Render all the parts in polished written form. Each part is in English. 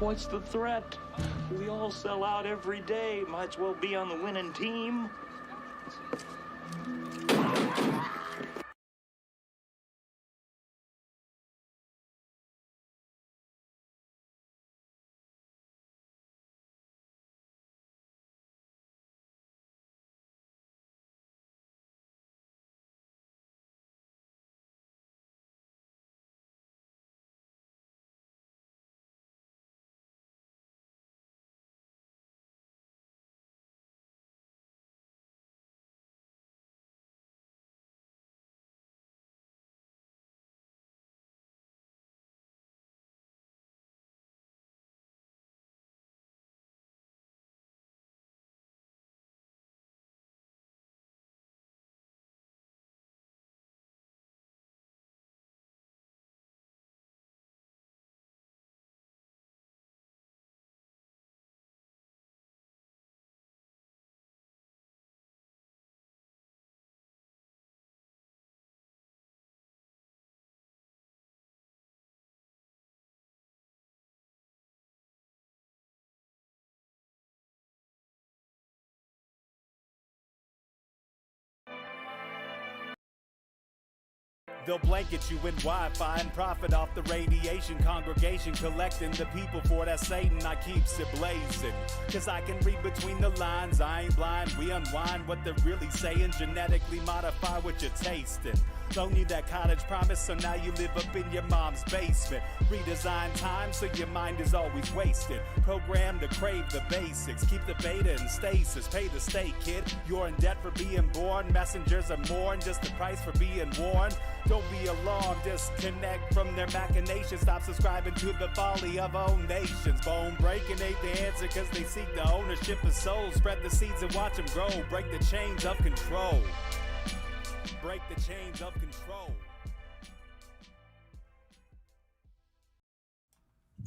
What's the threat? We all sell out every day. Might as well be on the winning team. They'll blanket you in Wi-Fi and profit off the radiation. Congregation collecting the people for that Satan. I keeps it blazing, cause I can read between the lines. I ain't blind, we unwind what they're really saying. Genetically modify what you're tasting. Don't need that cottage promise, so now you live up in your mom's basement. Redesign time so your mind is always wasted. Programmed to crave the basics. Keep the beta in stasis. Pay the state, kid. You're in debt for being born. Messengers are more than just the price for being warned. Don't be alarmed. Disconnect from their machinations. Stop subscribing to the folly of all nations. Bone breaking ain't the answer, cause they seek the ownership of souls. Spread the seeds and watch them grow. Break the chains of control. Break the chains of control.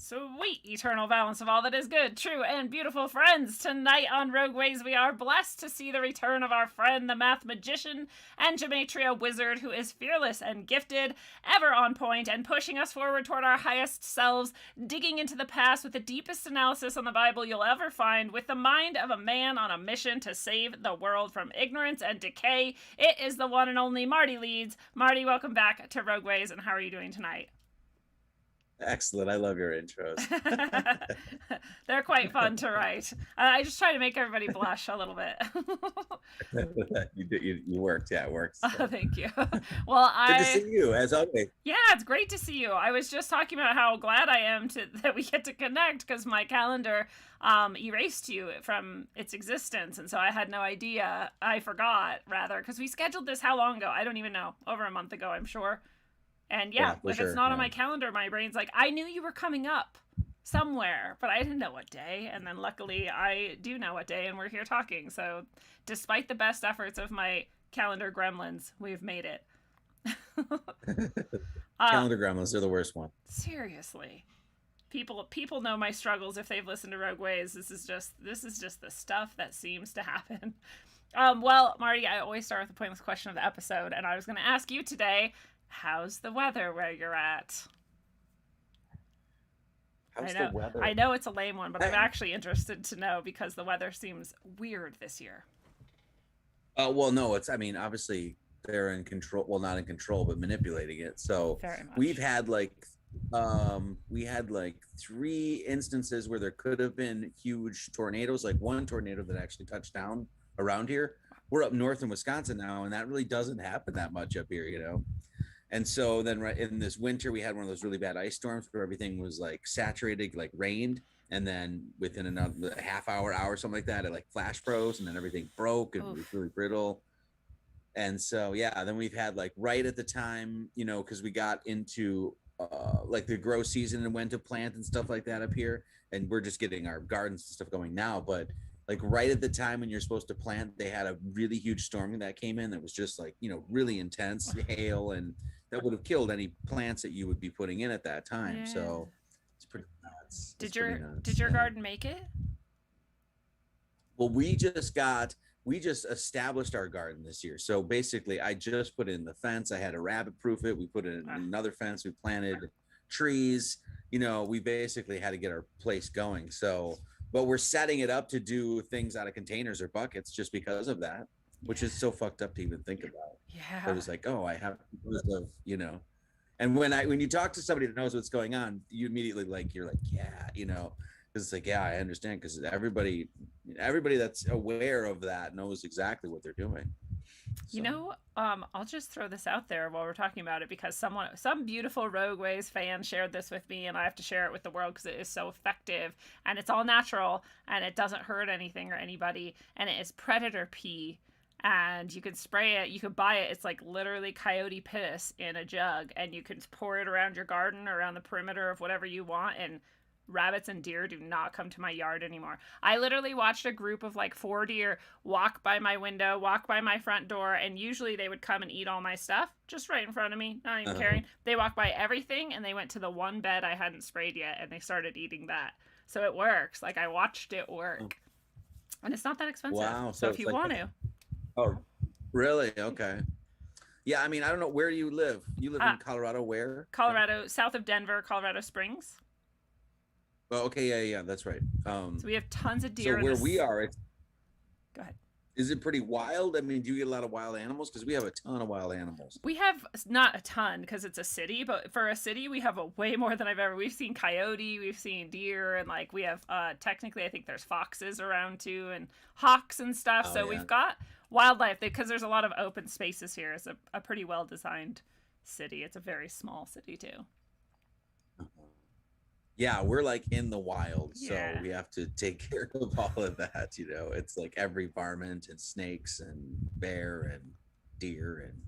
Sweet eternal balance of all that is good, true, and beautiful, friends. Tonight on Rogue Ways, we are blessed to see the return of our friend, the math magician and gematria wizard, who is fearless and gifted, ever on point, and pushing us forward toward our highest selves, digging into the past with the deepest analysis on the Bible you'll ever find, with the mind of a man on a mission to save the world from ignorance and decay. It is the one and only Marty Leeds. Marty, welcome back to Rogue Ways, and how are you doing tonight? Excellent. I love your intros. They're quite fun to write. I just try to make everybody blush a little bit. You worked. Yeah, it works. Oh, thank you. Well, Good to see you, as always. Yeah, it's great to see you. I was just talking about how glad I am that we get to connect, because my calendar erased you from its existence, and so I had no idea. I forgot, rather, because we scheduled this how long ago? I don't even know. Over a month ago, I'm sure. And yeah, if it's not on my calendar, my brain's like, I knew you were coming up somewhere, but I didn't know what day. And then luckily I do know what day, and we're here talking. So despite the best efforts of my calendar gremlins, we've made it. Calendar gremlins are the worst one. Seriously. People know my struggles if they've listened to Rogue Ways. This is just the stuff that seems to happen. Well, Marty, I always start with the pointless question of the episode, and I was going to ask you today, how's the weather where you're at? How's the weather? I know it's a lame one, but I'm actually interested to know, because the weather seems weird this year. Well, no, obviously they're in control. Well, not in control, but manipulating it. So we've had like 3 instances where there could have been huge tornadoes, like one tornado that actually touched down around here. We're up north in Wisconsin now, and that really doesn't happen that much up here, you know? And so then right in this winter, we had one of those really bad ice storms where everything was like saturated, like rained. And then within another half hour, something like that, it like flash froze, and then everything broke and it was really brittle. And so, yeah, then we've had like right at the time, you know, because we got into like the grow season and when to plant and stuff like that up here. And we're just getting our gardens and stuff going now. But like right at the time when you're supposed to plant, they had a really huge storm that came in that was just like, you know, really intense hail, and that would have killed any plants that you would be putting in at that time. Yeah. So it's pretty nuts. Did your garden make it? Well, we just established our garden this year. So basically I just put in the fence. I had to rabbit proof it. We put in another fence. We planted trees. We basically had to get our place going. So, but we're setting it up to do things out of containers or buckets just because of that, which is so fucked up to even think about. Yeah. But it's like, oh, I have because of, and when you talk to somebody that knows what's going on, you immediately you're like, yeah, because it's like, yeah, I understand, because everybody that's aware of that knows exactly what they're doing. So. I'll just throw this out there while we're talking about it, because some beautiful Rogue Ways fan shared this with me, and I have to share it with the world because it is so effective, and it's all natural, and it doesn't hurt anything or anybody, and it is predator pee, and you can spray it, you can buy it. It's like literally coyote piss in a jug, and you can pour it around your garden or around the perimeter of whatever you want, and rabbits and deer do not come to my yard anymore. I literally watched a group of 4 deer walk by my window, walk by my front door, and usually they would come and eat all my stuff just right in front of me, not even caring. They walked by everything, and they went to the one bed I hadn't sprayed yet, and they started eating that. So it works. I watched it work. And it's not that expensive. Wow. So if you want to. Oh, really? Okay. Yeah, I don't know. Where do you live? You live in Colorado where? Colorado, south of Denver, Colorado Springs. Oh, okay, yeah, that's right. So we have tons of deer. So where we are, go ahead. Is it pretty wild? Do you get a lot of wild animals? Because we have a ton of wild animals. We have not a ton because it's a city, but for a city, we have a way more than I've ever. We've seen coyote, we've seen deer, and we have technically, I think there's foxes around too, and hawks and stuff. Oh, so yeah. we've got wildlife because there's a lot of open spaces here. It's a pretty well designed city. It's a very small city too. Yeah, we're in the wild, Yeah. so we have to take care of all of that. It's every varmint and snakes and bear and deer and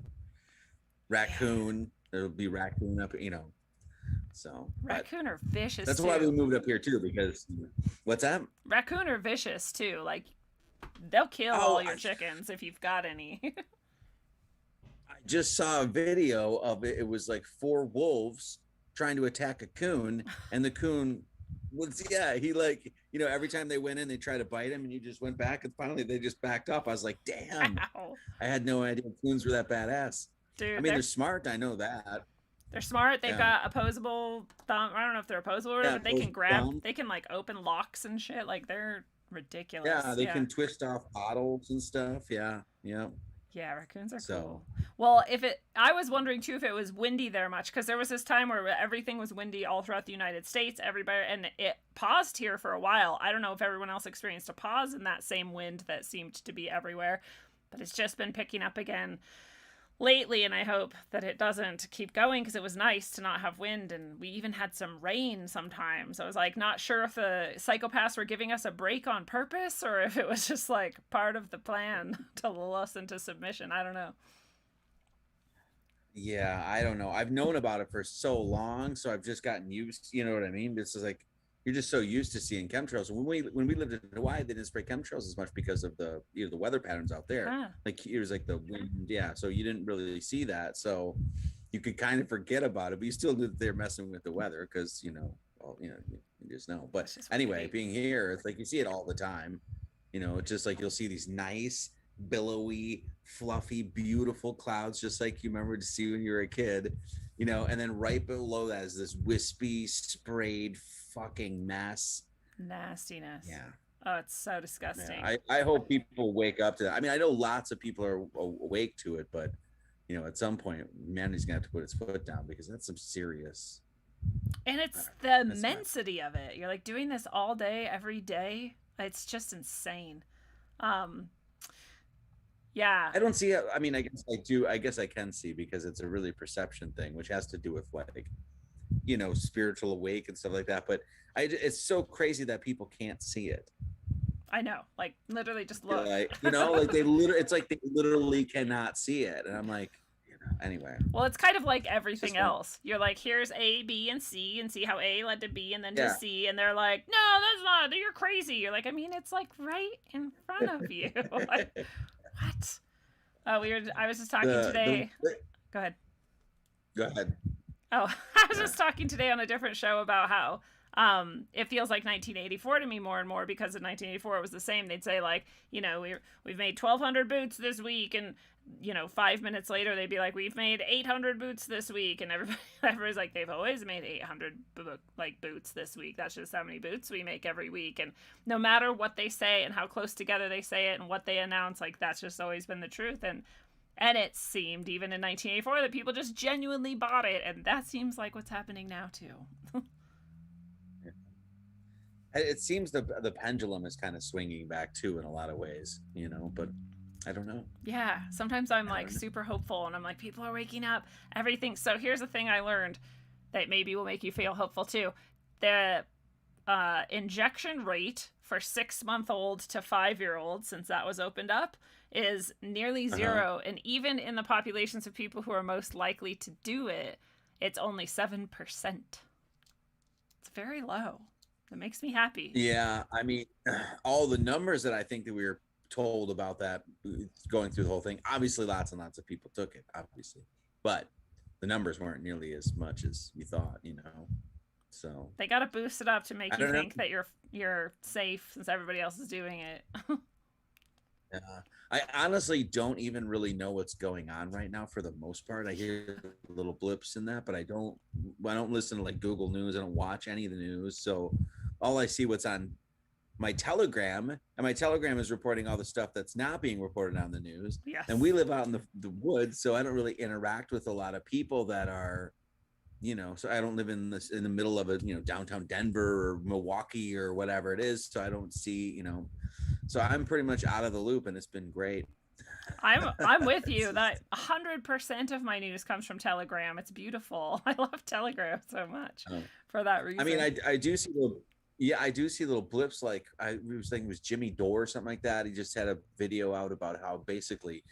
raccoon. There'll be raccoon up, So raccoon are vicious. That's too. why we moved up here too, because what's that? Raccoon are vicious too. They'll kill all your chickens if you've got any. I just saw a video of it. It was 4 wolves trying to attack a coon, and the coon was he every time they went in, they tried to bite him, and you just went back, and finally they just backed up. I was like, damn. Ow. I had no idea coons were that badass. Dude, they're smart, I know that. They're smart. They've got opposable thumb. I don't know if they're opposable or whatever, but they can grab thumb. They can open locks and shit. They're ridiculous. Yeah, they can twist off bottles and stuff. Yeah. Yeah, raccoons are So- cool. Well, I was wondering too if it was windy there much, because there was this time where everything was windy all throughout the United States, everybody, and it paused here for a while. I don't know if everyone else experienced a pause in that same wind that seemed to be everywhere, but it's just been picking up again lately, and I hope that it doesn't keep going, because it was nice to not have wind, and we even had some rain sometimes. I was not sure if the psychopaths were giving us a break on purpose, or if it was just part of the plan to lull us into submission. I don't know. Yeah, I don't know. I've known about it for so long, so I've just gotten used. You know what I mean? This is you're just so used to seeing chemtrails. When we lived in Hawaii, they didn't spray chemtrails as much because of the the weather patterns out there. Huh. It was the wind, yeah. So you didn't really see that. So you could kind of forget about it, but you still knew that they're messing with the weather because you just know. But anyway, being here, it's you see it all the time. It's just you'll see these nice, billowy, fluffy, beautiful clouds, just like you remember to see when you were a kid. And then right below that is this wispy, sprayed fucking mess. Nastiness. Yeah. Oh, it's so disgusting. Yeah, I hope people wake up to that. I know lots of people are awake to it, but at some point, humanity's gonna have to put its foot down, because that's some serious. And it's the immensity of it. You're doing this all day, every day. It's just insane. Yeah. I don't see it. I guess I do. I guess I can see, because it's a really perception thing, which has to do with spiritual awake and stuff like that. But it's so crazy that people can't see it. I know. Literally just look. They literally, it's they literally cannot see it. And I'm anyway. Well, it's kind of like everything else. You're here's A, B, and C, and see how A led to B and then to C. And they're no, that's not, you're crazy. You're it's right in front of you. What? I was just talking today. Go ahead. Go ahead. Oh, I was just talking today on a different show about how It feels like 1984 to me more and more, because in 1984 it was the same. They'd say like, we've made 1,200 boots this week, and 5 minutes later they'd be like, we've made 800 boots this week, and everybody's like, they've always made 800 boots this week. That's just how many boots we make every week. And no matter what they say and how close together they say it and what they announce, like, that's just always been the truth. And it seemed even in 1984 that people just genuinely bought it, and that seems like what's happening now too. It seems the pendulum is kind of swinging back too in a lot of ways, but I don't know. Yeah, sometimes I'm like super hopeful, and I'm like, people are waking up, everything. So here's the thing I learned that maybe will make you feel hopeful too. The injection rate for 6-month-old to 5-year-old, since that was opened up, is nearly zero. And even in the populations of people who are most likely to do it, it's only 7%. It's very low. It makes me happy. Yeah, I mean, all the numbers that I think that we were told about that going through the whole thing, obviously lots and lots of people took it, obviously, but the numbers weren't nearly as much as you thought, so they got to boost it up to make you think that you're safe, since everybody else is doing it. Yeah, I honestly don't even really know what's going on right now for the most part. I hear little blips in that, but I don't listen to like Google News. I don't watch any of the news, so all I see what's on my Telegram, and my Telegram is reporting all the stuff that's not being reported on the news. Yes. And we live out in the woods, so I don't really interact with a lot of people that are, so I don't live in the middle of a, downtown Denver or Milwaukee or whatever it is. So I don't see, so I'm pretty much out of the loop, and it's been great. I'm with you. That 100% of my news comes from Telegram. It's beautiful. I love Telegram so much for that reason. I mean, I do see I do see little blips. Like I was thinking it was Jimmy Dore or something like that. He just had a video out about how basically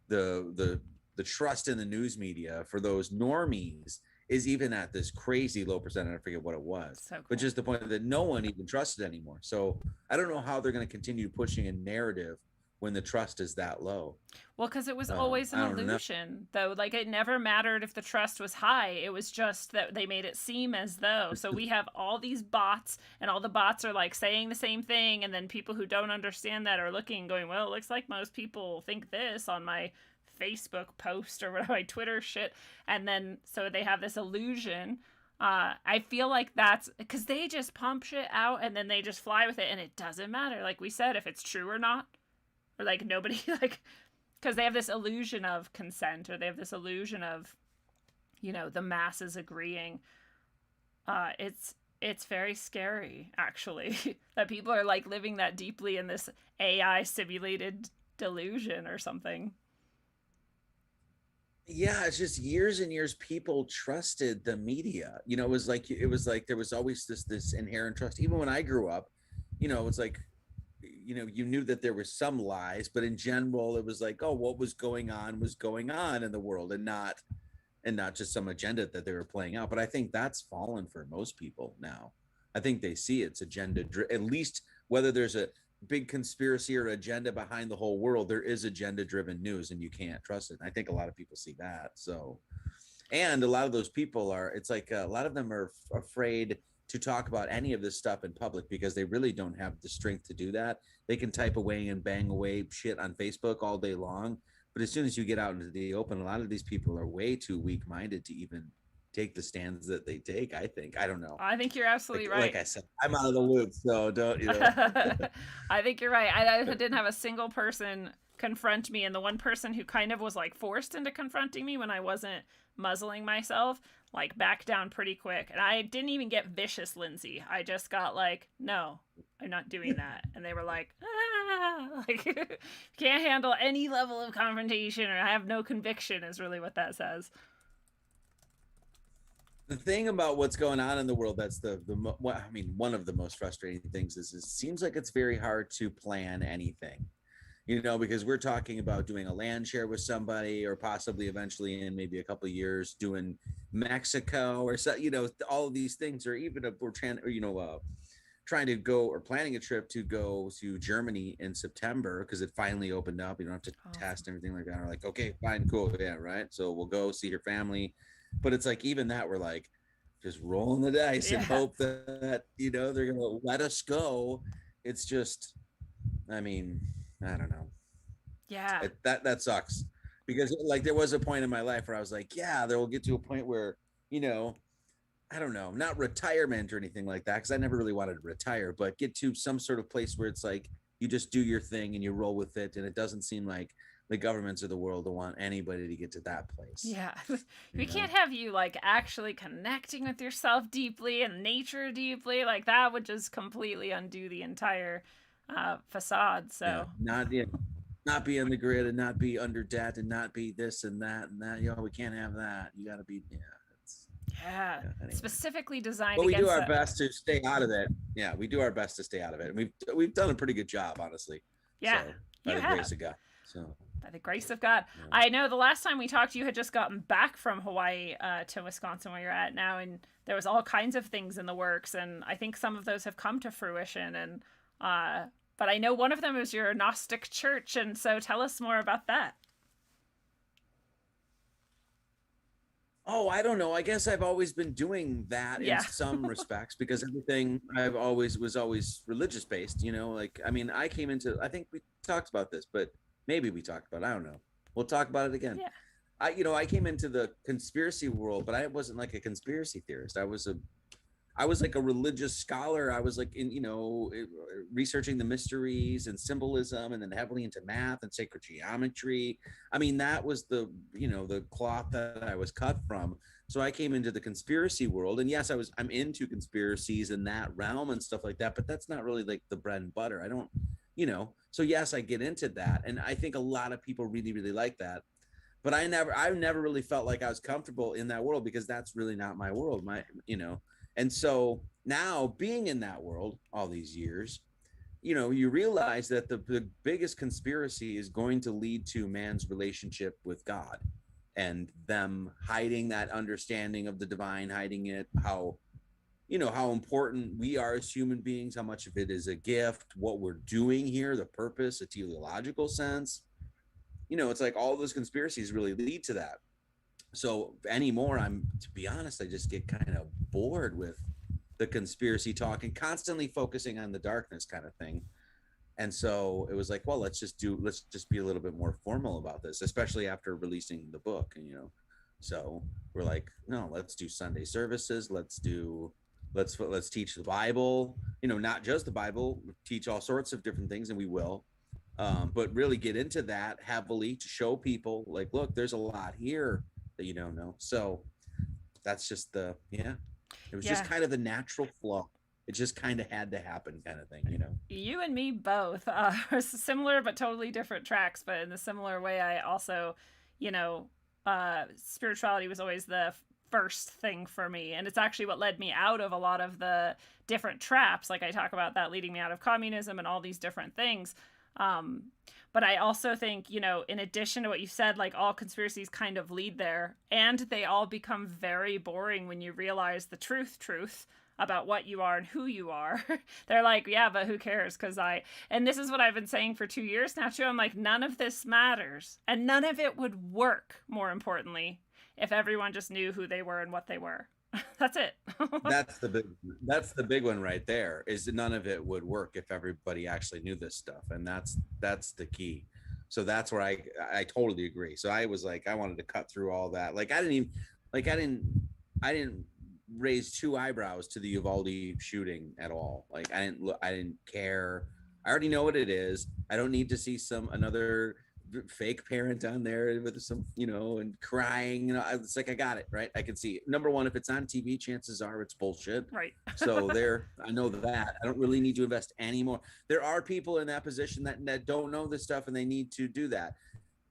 the trust in the news media for those normies is even at this crazy low percentage. I forget what it was, so cool. But just the point that no one even trusted anymore. So I don't know how they're going to continue pushing a narrative when the trust is that low. Well, because it was always an illusion, though. Like, it never mattered if the trust was high. It was just that they made it seem as though. So we have all these bots, and all the bots are like saying the same thing, and then people who don't understand that are looking, going, well, it looks like most people think this on my Facebook post or whatever, my Twitter shit. And then so they have this illusion. I feel like that's because they just pump shit out, and then they just fly with it, and it doesn't matter, like we said, if it's true or not. Or like nobody, like, because they have this illusion of consent, or they have this illusion of, the masses agreeing. It's very scary, actually, that people are like living that deeply in this AI simulated delusion or something. Yeah, it's just years and years people trusted the media. It was like there was always this inherent trust. Even when I grew up, it was like, you knew that there was some lies, but in general, it was like, oh, what was going on in the world, and not just some agenda that they were playing out. But I think that's fallen for most people now. I think they see it's agenda, at least whether there's a big conspiracy or agenda behind the whole world, there is agenda driven news, and you can't trust it. And I think a lot of people see that. So, and a lot of those people it's like a lot of them are afraid to talk about any of this stuff in public because they really don't have the strength to do that. They can type away and bang away shit on Facebook all day long, but as soon as you get out into the open, a lot of these people are way too weak-minded to even take the stands that they take. I think. I don't know. I think you're absolutely right. Like I said, I'm out of the loop, so don't. I think you're right. I didn't have a single person confront me, and the one person who kind of was like forced into confronting me when I wasn't muzzling myself, like, backed down pretty quick. And I didn't even get vicious, Lindsay. I just got like, no, I'm not doing that. And they were like, like, can't handle any level of confrontation, or I have no conviction, is really what that says. The thing about what's going on in the world, that's one of the most frustrating things is it seems like it's very hard to plan anything. Because we're talking about doing a land share with somebody, or possibly eventually in maybe a couple of years doing Mexico or so, all of these things, or even if we're trying to go or planning a trip to go to Germany in September because it finally opened up. You don't have to test everything like that. We're like, okay, fine, cool, yeah, right. So we'll go see your family, but it's like even that we're like just rolling the dice and Yeah. hope that, you know, they're going to let us go. It's just, I mean, I don't know. Yeah. That sucks, because like there was a point in my life where I was like, yeah, there will get to a point where, you know, I don't know, not retirement or anything like that, because I never really wanted to retire, but get to some sort of place where it's like you just do your thing and you roll with it, and it doesn't seem like the governments of the world don't want anybody to get to that place. Yeah. We You know? can't have you like actually connecting with yourself deeply and nature deeply. Like that would just completely undo the entire facade. So Yeah, not be on the grid and not be under debt and not be this and that and that. You know, we can't have that. You got to be, it's, yeah, anyway. specifically designed. But we do against our that. best to stay out of it. Yeah, we do our best to stay out of it, and we've done a pretty good job, honestly. Yeah, so, by you the have. grace of God. So By the grace of God. yeah. I know the last time we talked, you had just gotten back from Hawaii to Wisconsin, where you're at now, and there was all kinds of things in the works, and I think some of those have come to fruition. And but I know one of them is your Gnostic church, and so tell us more about that. Oh, I don't know. I guess I've always been doing that Yeah. in some respects, because everything I've always was always religious based, you know, like, I mean, I came into, I think we talked about this, but maybe we talked about it, I don't know. We'll talk about it again. Yeah. I came into the conspiracy world, but I wasn't like a conspiracy theorist. I was like a religious scholar. I was like in, you know, researching the mysteries and symbolism, and then heavily into math and sacred geometry. I mean, that was the, you know, the cloth that I was cut from. So I came into the conspiracy world, and yes, I'm into conspiracies in that realm and stuff like that, but that's not really like the bread and butter. I don't, you know, so yes, I get into that. And I think a lot of people really, really like that. But I never really felt like I was comfortable in that world, because that's really not my world. You know, and so now being in that world all these years, you know, you realize that the biggest conspiracy is going to lead to man's relationship with God, and them hiding that understanding of the divine, hiding it, how, you know, how important we are as human beings, how much of it is a gift, what we're doing here, the purpose, a teleological sense. You know, it's like all those conspiracies really lead to that. So anymore, to be honest, I just get kind of bored with the conspiracy talk and constantly focusing on the darkness kind of thing. And so it was like, well, let's just be a little bit more formal about this, especially after releasing the book. And, you know, so we're like, no, let's do Sunday services. Let's teach the Bible, you know, not just the Bible, teach all sorts of different things, and we will. But really get into that heavily to show people, like, look, there's a lot here that you don't know. So that's just it was just kind of the natural flow. It just kind of had to happen, kind of thing, you know. You and me both are similar but totally different tracks. But in a similar way, I also, you know, spirituality was always the first thing for me, and it's actually what led me out of a lot of the different traps. Like I talk about that leading me out of communism and all these different things. But I also think, you know, in addition to what you said, like all conspiracies kind of lead there, and they all become very boring when you realize the truth about what you are and who you are. They're like, yeah, but who cares? And this is what I've been saying for 2 years now too. I'm like, none of this matters, and none of it would work, more importantly, if everyone just knew who they were and what they were. That's it. That's the big one right there, is that none of it would work if everybody actually knew this stuff. And that's the key. So that's where I totally agree. So I was like, I wanted to cut through all that. Like I didn't raise two eyebrows to the Uvalde shooting at all. Like I didn't care. I already know what it is. I don't need to see another fake parent on there with some, you know, and crying. You know, it's like, I got it, right? I can see it. Number one, if it's on TV, chances are it's bullshit. Right. So I know that. I don't really need to invest anymore. There are people in that position that don't know this stuff, and they need to do that.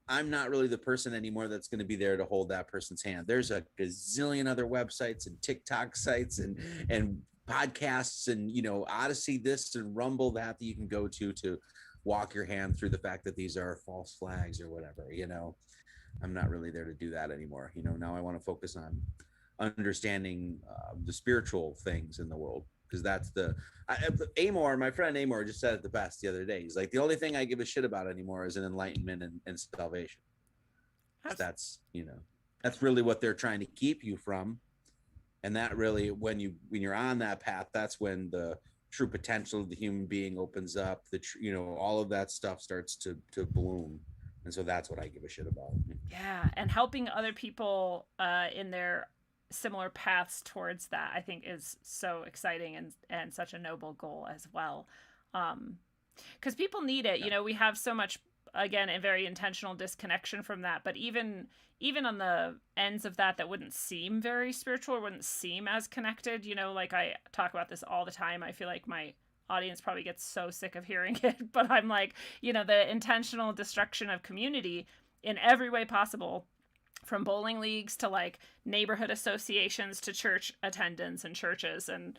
I'm not really the person anymore that's going to be there to hold that person's hand. There's a gazillion other websites and TikTok sites and podcasts and, you know, Odyssey this and Rumble that you can go to walk your hand through the fact that these are false flags or whatever. You know, I'm not really there to do that anymore. You know, now I want to focus on understanding the spiritual things in the world, because that's my friend Amor just said it the best the other day. He's like, the only thing I give a shit about anymore is an enlightenment and salvation. That's, you know, that's really what they're trying to keep you from. And that really, when you're on that path, that's when the true potential of the human being opens up. All of that stuff starts to bloom. And so that's what I give a shit about. Yeah, and helping other people in their similar paths towards that, I think, is so exciting and such a noble goal as well. Because people need it. We have so much, again, a very intentional disconnection from that. But even on the ends of that wouldn't seem very spiritual, or wouldn't seem as connected. Like I talk about this all the time. I feel like my audience probably gets so sick of hearing it, but I'm like, the intentional destruction of community in every way possible, from bowling leagues to like neighborhood associations to church attendance and churches and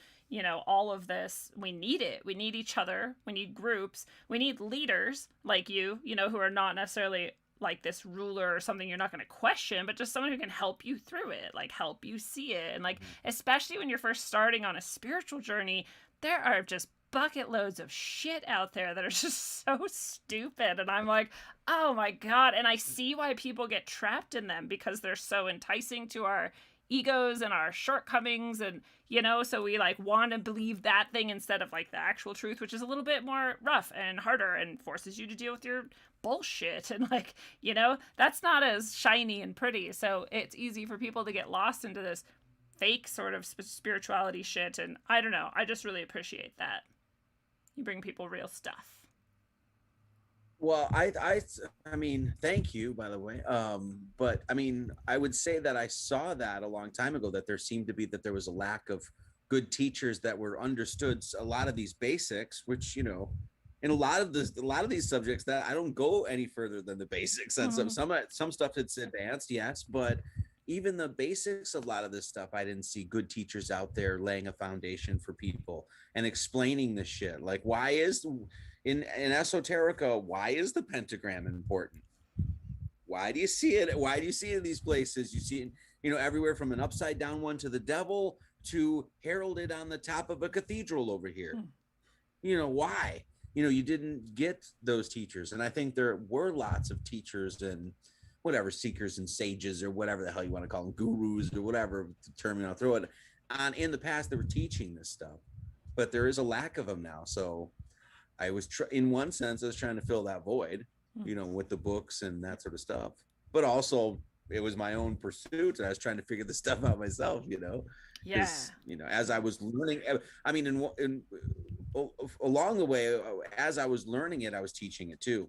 all of this. We need it. We need each other. We need groups. We need leaders like you, who are not necessarily like this ruler or something you're not going to question, but just someone who can help you through it, like help you see it. And like, especially when you're first starting on a spiritual journey, there are just bucket loads of shit out there that are just so stupid, and I'm like, oh my god. And I see why people get trapped in them, because they're so enticing to our egos and our shortcomings, and so we like want to believe that thing instead of like the actual truth, which is a little bit more rough and harder and forces you to deal with your bullshit, and like that's not as shiny and pretty. So it's easy for people to get lost into this fake sort of spirituality shit, and I don't know, I just really appreciate that you bring people real stuff. Well, I mean, thank you, by the way. But I mean, I would say that I saw that a long time ago, that there seemed to be that there was a lack of good teachers that were understood a lot of these basics, which in a lot of these subjects that I don't go any further than the basics. And some stuff that's advanced, yes, but even the basics of a lot of this stuff, I didn't see good teachers out there laying a foundation for people and explaining the shit. Like, why is in esoterica, why is the pentagram important? Why do you see it? Why do you see it in these places? You see it, everywhere from an upside down one to the devil to heralded on the top of a cathedral over here. Why? You didn't get those teachers. And I think there were lots of teachers and whatever, seekers and sages, or whatever the hell you want to call them, gurus or whatever term you want to throw it on, in the past that were teaching this stuff, but there is a lack of them now. So I was in one sense, I was trying to fill that void, with the books and that sort of stuff, but also it was my own pursuit, and I was trying to figure this stuff out myself, Yeah. As I was learning, I mean, along the way, as I was learning it, I was teaching it too.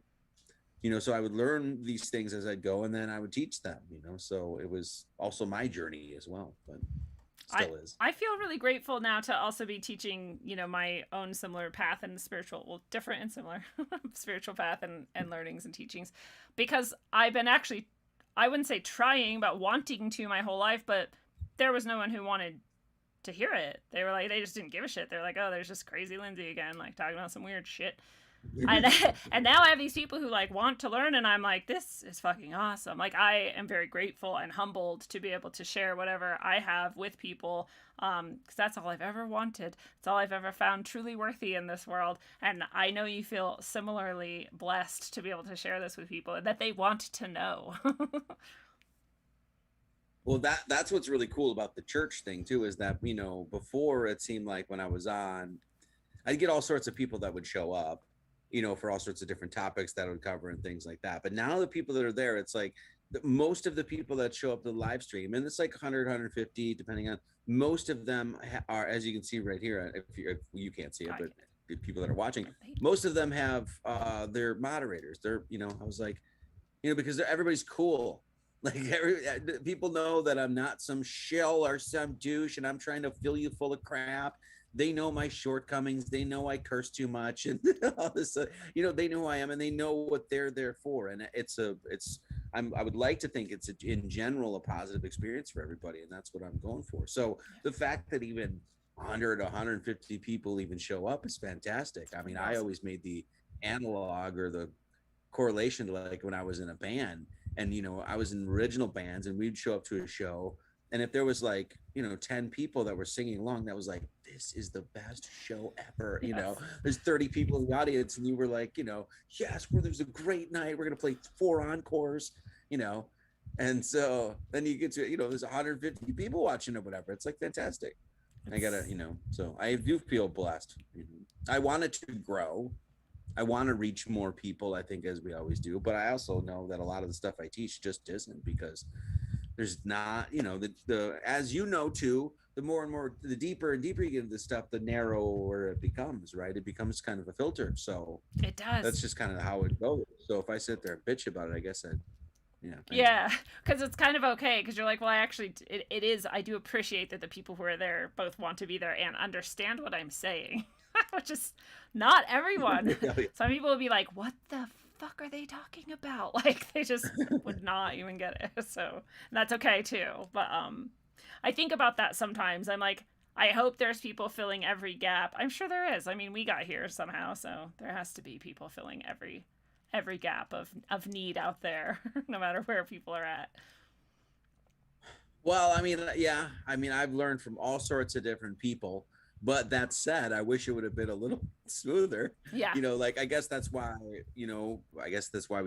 So I would learn these things as I'd go, and then I would teach them, so it was also my journey as well, but still is. I feel really grateful now to also be teaching, my own similar path and different and similar spiritual path and learnings and teachings, because I've been actually, I wouldn't say trying, but wanting to my whole life, but there was no one who wanted to hear it. They were like, they just didn't give a shit. They're like, oh, there's just crazy Lindsay again, like talking about some weird shit. And now I have these people who like want to learn, and I'm like, this is fucking awesome. Like, I am very grateful and humbled to be able to share whatever I have with people, because that's all I've ever wanted. It's all I've ever found truly worthy in this world, and I know you feel similarly blessed to be able to share this with people that they want to know. Well, that's what's really cool about the church thing too, is that before, it seemed like when I was on, I'd get all sorts of people that would show up, for all sorts of different topics that I would cover and things like that. But now the people that are there, it's like most of the people that show up to the live stream, and it's like 100, 150, depending on, most of them are, as you can see right here, if you can't see it, but the people that are watching, most of them have their moderators. They're, I was like, because everybody's cool. Like, people know that I'm not some shill or some douche, and I'm trying to fill you full of crap. They know my shortcomings. They know I curse too much, and all this. They know who I am, and they know what they're there for. And I would like to think it's in general a positive experience for everybody, and that's what I'm going for. So the fact that even 100, 150 people even show up is fantastic. I mean, I always made the analog or the correlation to like when I was in a band, and I was in original bands, and we'd show up to a show. And if there was like, 10 people that were singing along, that was like, this is the best show ever. Yes. There's 30 people in the audience, and you were like, yes, there's a great night. We're going to play 4 encores, And so then you get to, there's 150 people watching or whatever. It's like fantastic. I gotta, so I do feel blessed. I want it to grow. I want to reach more people, I think, as we always do. But I also know that a lot of the stuff I teach just isn't, because there's not, the as you know too, the more and more, the deeper and deeper you get into this stuff, the narrower it becomes, right? It becomes kind of a filter. So It does. that's just kind of how it goes. So if I sit there and bitch about it, I guess yeah, because it's kind of okay, because you're like, well, it is, I do appreciate that the people who are there both want to be there and understand what I'm saying, which is not everyone. Some people would be like, what the fuck are they talking about? Like, they just would not even get it. So and that's okay too. But I think about that sometimes. I'm like, I hope there's people filling every gap. I'm sure there is. I mean, we got here somehow, so there has to be people filling every gap of need out there, no matter where people are at. Well, I mean, yeah, I mean, I've learned from all sorts of different people, but that said, I wish it would have been a little smoother. Yeah. Like, I guess that's why we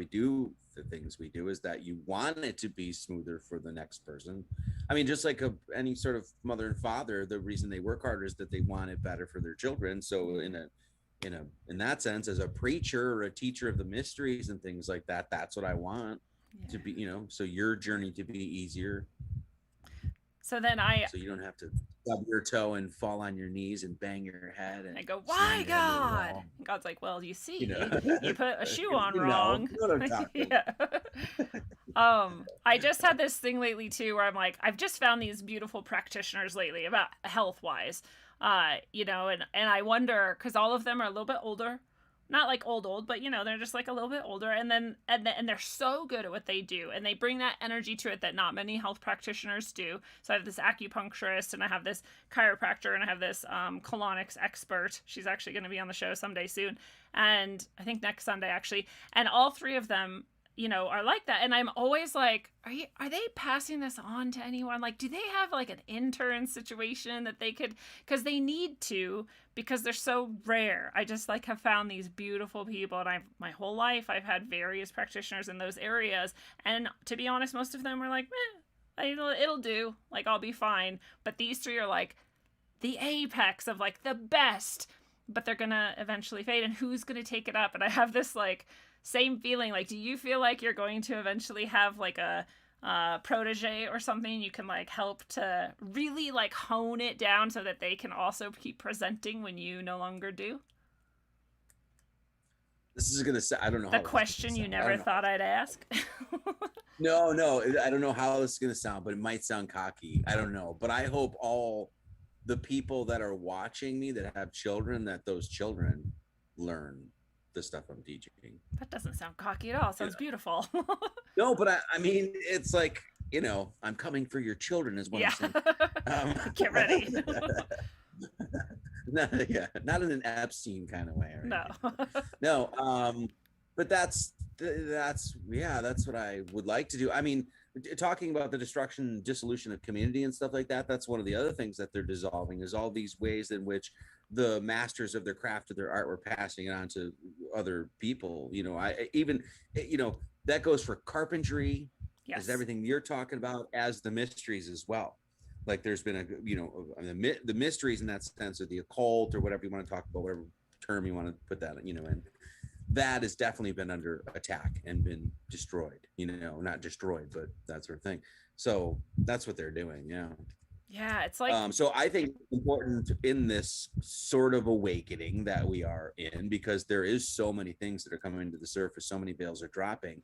do the things we do, is that you want it to be smoother for the next person. I mean, just like any sort of mother and father, the reason they work harder is that they want it better for their children. So in that sense, as a preacher or a teacher of the mysteries and things like that, that's what I want to be, so your journey to be easier. So then so you don't have to stub your toe and fall on your knees and bang your head and I go, why God? God's like, well, you see, you put a shoe on wrong. Yeah. I just had this thing lately too, where I'm like, I've just found these beautiful practitioners lately about health wise. And I wonder, because all of them are a little bit older, not like old, but they're just like a little bit older, and they're so good at what they do, and they bring that energy to it that not many health practitioners do. So I have this acupuncturist, and I have this chiropractor, and I have this colonics expert. She's actually going to be on the show someday soon, and I think next Sunday actually, and all three of them are like that. And I'm always like, are they passing this on to anyone? Like, do they have like an intern situation that they could, because they need to, because they're so rare. I just like have found these beautiful people, and my whole life I've had various practitioners in those areas. And to be honest, most of them were like, it'll do. Like, I'll be fine. But these three are like the apex of like the best, but they're going to eventually fade. And who's going to take it up? And I have this like, same feeling. Like, do you feel like you're going to eventually have like a protege or something you can like help to really like hone it down so that they can also keep presenting when you no longer do? This is gonna say, I don't know. The question you never thought I'd ask. No, I don't know how this is gonna sound, but it might sound cocky. I don't know, but I hope all the people that are watching me that have children, that those children learn the stuff I'm teaching. That doesn't sound cocky at all. It sounds beautiful. No, but I mean, it's like, I'm coming for your children is what I'm saying. Get ready. Not in an Epstein kind of way. Right? No. But that's what I would like to do. I mean, talking about the destruction and dissolution of community and stuff like that, that's one of the other things that they're dissolving, is all these ways in which the masters of their craft, of their art, were passing it on to other people. That goes for carpentry, as everything you're talking about, as the mysteries as well. Like, there's been the mysteries in that sense, or the occult, or whatever you want to talk about, whatever term you want to put that in, that has definitely been under attack and been destroyed, not destroyed, but that sort of thing. So that's what they're doing. Yeah, it's like, so I think it's important in this sort of awakening that we are in, because there is so many things that are coming to the surface, so many veils are dropping.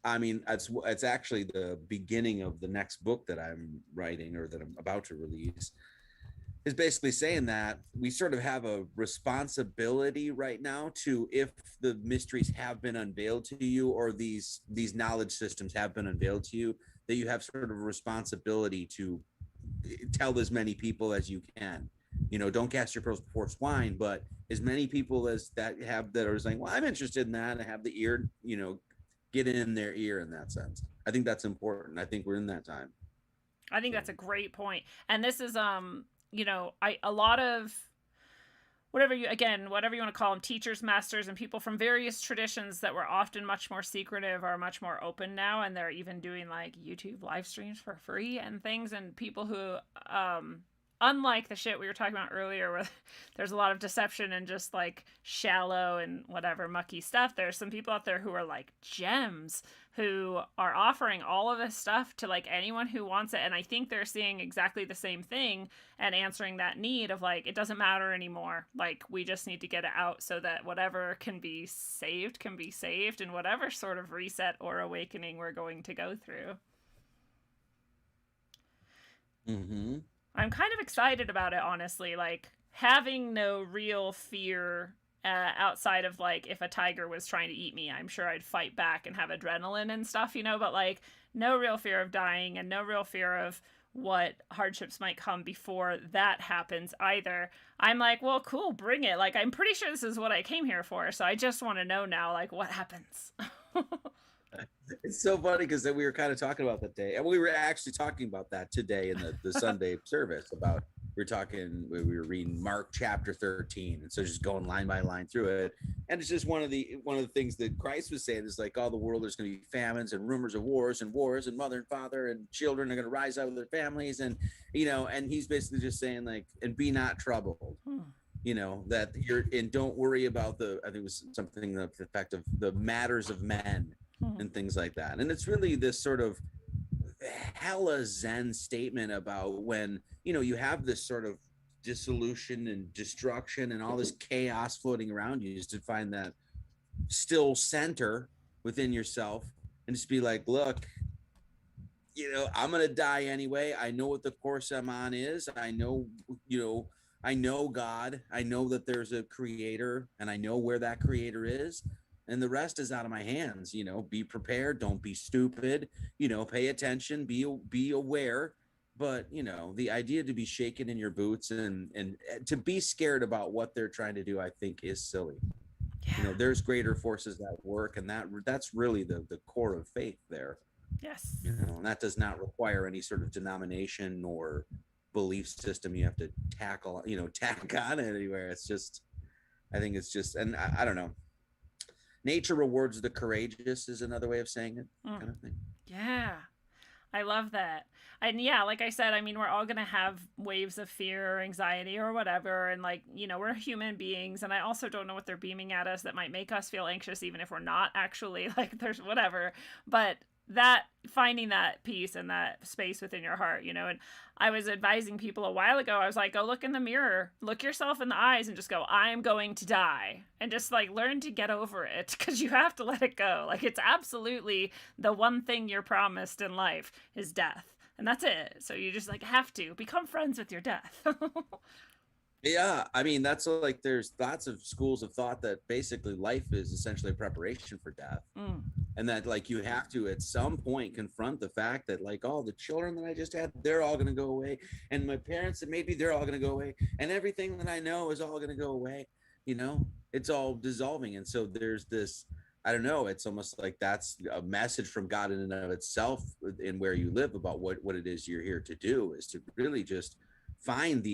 I mean, it's actually the beginning of the next book that I'm writing, or that I'm about to release, is basically saying that we sort of have a responsibility right now to, if the mysteries have been unveiled to you, or these knowledge systems have been unveiled to you, that you have sort of a responsibility to tell as many people as you can. Don't cast your pearls before swine, but as many people as that are saying, well, I'm interested in that, and have the ear, get in their ear in that sense. I think that's important. I think we're in that time. I think that's a great point. And this is a lot of whatever you want to call them, teachers, masters, and people from various traditions that were often much more secretive are much more open now, and they're even doing like YouTube live streams for free and things, and people who unlike the shit we were talking about earlier where there's a lot of deception and just like shallow and whatever mucky stuff, there's some people out there who are like gems who are offering all of this stuff to like anyone who wants it. And I think they're seeing exactly the same thing and answering that need of like, it doesn't matter anymore. Like, we just need to get it out so that whatever can be saved in whatever sort of reset or awakening we're going to go through. Mm-hmm. I'm kind of excited about it, honestly. Like, having no real fear outside of, like, if a tiger was trying to eat me, I'm sure I'd fight back and have adrenaline and stuff, you know? But, like, no real fear of dying and no real fear of what hardships might come before that happens either. I'm like, well, cool, bring it. Like, I'm pretty sure this is what I came here for, so I just want to know now, like, what happens? It's so funny because we were kind of talking about that day, and we were actually talking about that today in the Sunday service. About we were reading Mark chapter 13, and so just going line by line through it. And it's just one of the things that Christ was saying is like, all the world, there's going to be famines and rumors of wars, and mother and father and children are going to rise out of their families, and and he's basically just saying like, and be not troubled. That and don't worry about I think it was something to the effect of the matters of men and things like that. And it's really this sort of hella Zen statement about when, you have this sort of dissolution and destruction and all this chaos floating around you, is to find that still center within yourself and just be like, look, I'm going to die anyway. I know what the course I'm on is. I know God. I know that there's a creator, and I know where that creator is. And the rest is out of my hands. Be prepared. Don't be stupid. Pay attention. Be aware. But the idea to be shaken in your boots and to be scared about what they're trying to do, I think, is silly. Yeah. There's greater forces at work, and that's really the core of faith there. Yes. And that does not require any sort of denomination or belief system you have to tack on anywhere. It's just, I think it's just, and I don't know. Nature rewards the courageous is another way of saying it, kind of thing. Yeah, I love that. And yeah, like I said, I mean, we're all going to have waves of fear or anxiety or whatever. And like, we're human beings. And I also don't know what they're beaming at us that might make us feel anxious, even if we're not actually, like, there's whatever. But that, finding that peace and that space within your heart, and I was advising people a while ago, I was like, go look in the mirror, look yourself in the eyes and just go, I'm going to die, and just like learn to get over it, because you have to let it go. Like, it's absolutely the one thing you're promised in life is death, and that's it. So you just like have to become friends with your death. Yeah, I mean, that's like, there's lots of schools of thought that basically life is essentially a preparation for death. And that like you have to at some point confront the fact that like, oh, the children that I just had, they're all going to go away, and my parents, that maybe they're all going to go away, and everything that I know is all going to go away. It's all dissolving. And so there's this, I don't know, it's almost like that's a message from God in and of itself in where you live about what it is you're here to do, is to really just find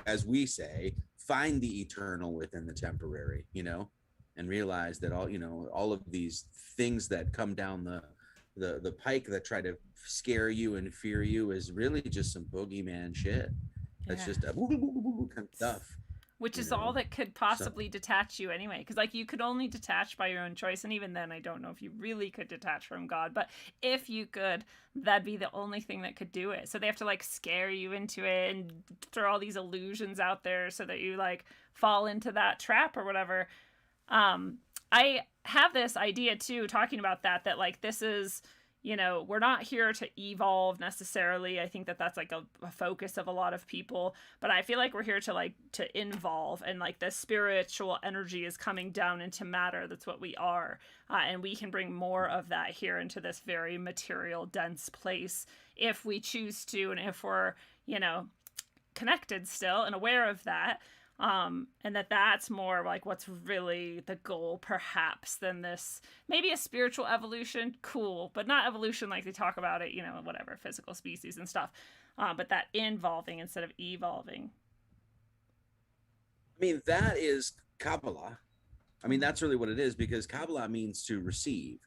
as we say, find the eternal within the temporary, and realize that all of these things that come down the pike that try to scare you and fear you is really just some boogeyman shit. That's just a kind of stuff. Which is all that could possibly detach you anyway. Because, like, you could only detach by your own choice. And even then, I don't know if you really could detach from God. But if you could, that'd be the only thing that could do it. So they have to, like, scare you into it and throw all these illusions out there so that you, like, fall into that trap or whatever. I have this idea, too, talking about that, like, this is... we're not here to evolve necessarily. I think that that's like a focus of a lot of people, but I feel like we're here to involve, and like the spiritual energy is coming down into matter. That's what we are. And we can bring more of that here into this very material, dense place if we choose to, and if we're, connected still and aware of that. And that's more like what's really the goal, perhaps, than this maybe a spiritual evolution, cool, but not evolution like they talk about it, whatever, physical species and stuff, but that involving instead of evolving. I mean, that is Kabbalah. I mean, that's really what it is, because Kabbalah means to receive.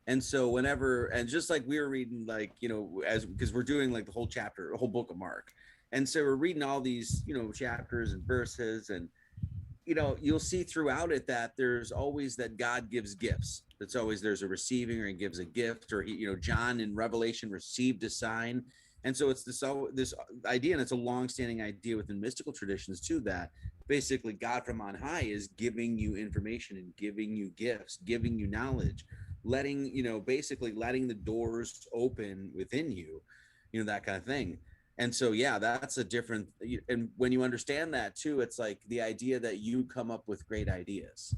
And so whenever, and just like we were reading, like, as because we're doing like the whole chapter, the whole book of Mark. And so we're reading all these, chapters and verses, and you'll see throughout it that there's always that God gives gifts. It's always there's a receiving, or he gives a gift, or John in Revelation received a sign. And so it's this idea, and it's a long-standing idea within mystical traditions too, that basically God from on high is giving you information and giving you gifts, giving you knowledge, letting basically letting the doors open within you, that kind of thing. And so, yeah, that's a different, and when you understand that too, it's like the idea that you come up with great ideas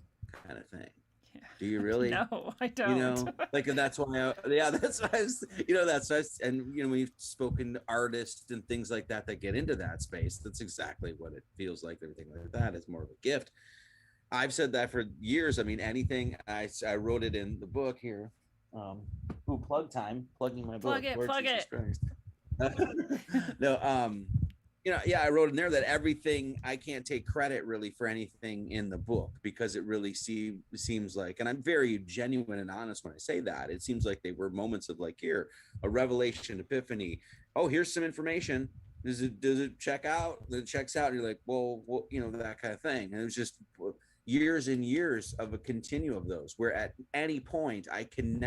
kind of thing. Yeah. Do you really? No, I don't. Like, and that's why, that's why and, we've spoken to artists and things like that get into that space. That's exactly what it feels like. Everything like that is more of a gift. I've said that for years. I mean, anything, I wrote it in the book here. Plug time, plugging my book. Plug it. No, I wrote in there that everything, I can't take credit really for anything in the book, because it really seems like, and I'm very genuine and honest when I say that, it seems like they were moments of like, here, a revelation, epiphany. Oh, here's some information. Does it check out? It checks out. And you're like, well, that kind of thing. And it was just years and years of a continuum of those, where at any point I couldn't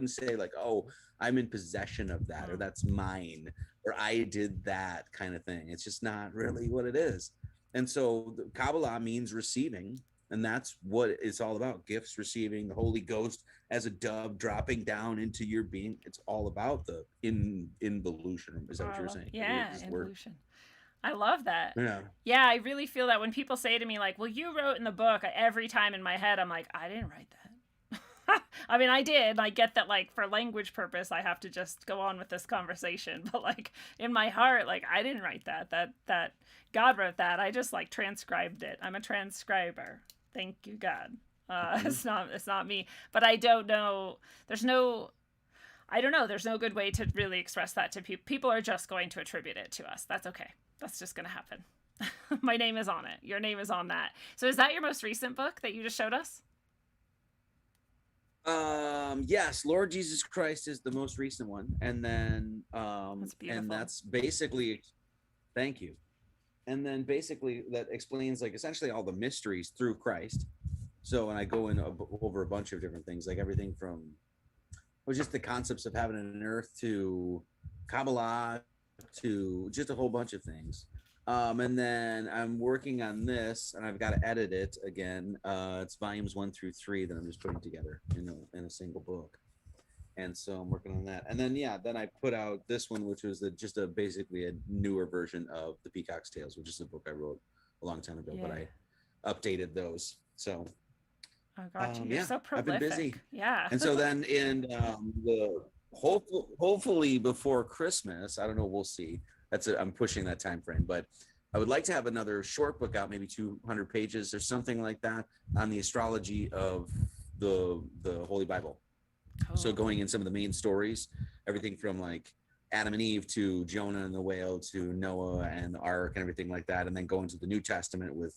say like, oh, I'm in possession of that, or that's mine, or I did that kind of thing. It's just not really what it is. And so the Kabbalah means receiving, and that's what it's all about. Gifts, receiving, the Holy Ghost as a dove dropping down into your being. It's all about the involution. Is that what you're saying? Yeah, involution. I love that. Yeah. Yeah, I really feel that when people say to me like, well, you wrote in the book, every time in my head I'm like, I didn't write that. I mean, I did. I get that, like, for language purpose, I have to just go on with this conversation. But, like, in my heart, like, I didn't write that. That God wrote that. I just, like, transcribed it. I'm a transcriber. Thank you, God. It's not me. But I don't know. There's no good way to really express that to people. People are just going to attribute it to us. That's okay. That's just going to happen. My name is on it. Your name is on that. So is that your most recent book that you just showed us? Yes, Lord Jesus Christ is the most recent one. And then, That's beautiful. and that's basically, thank you. And then basically that explains like essentially all the mysteries through Christ. So, and I go in over a bunch of different things, like everything from, just the concepts of heaven and earth to Kabbalah to just a whole bunch of things. And then I'm working on this, and I've got to edit it again. It's volumes 1 through 3 that I'm just putting together in a single book. And so I'm working on that. And then, then I put out this one, which was basically a newer version of The Peacock's Tales, which is a book I wrote a long time ago, but I updated those. So, oh, gotcha. You're so prolific. I've been busy. Yeah. And so then hopefully before Christmas, I don't know, we'll see. I'm pushing that time frame, but I would like to have another short book out, maybe 200 pages or something like that, on the astrology of the Holy Bible. Cool. So going in some of the main stories, everything from like Adam and Eve to Jonah and the whale to Noah and the ark and everything like that, and then go into the New Testament with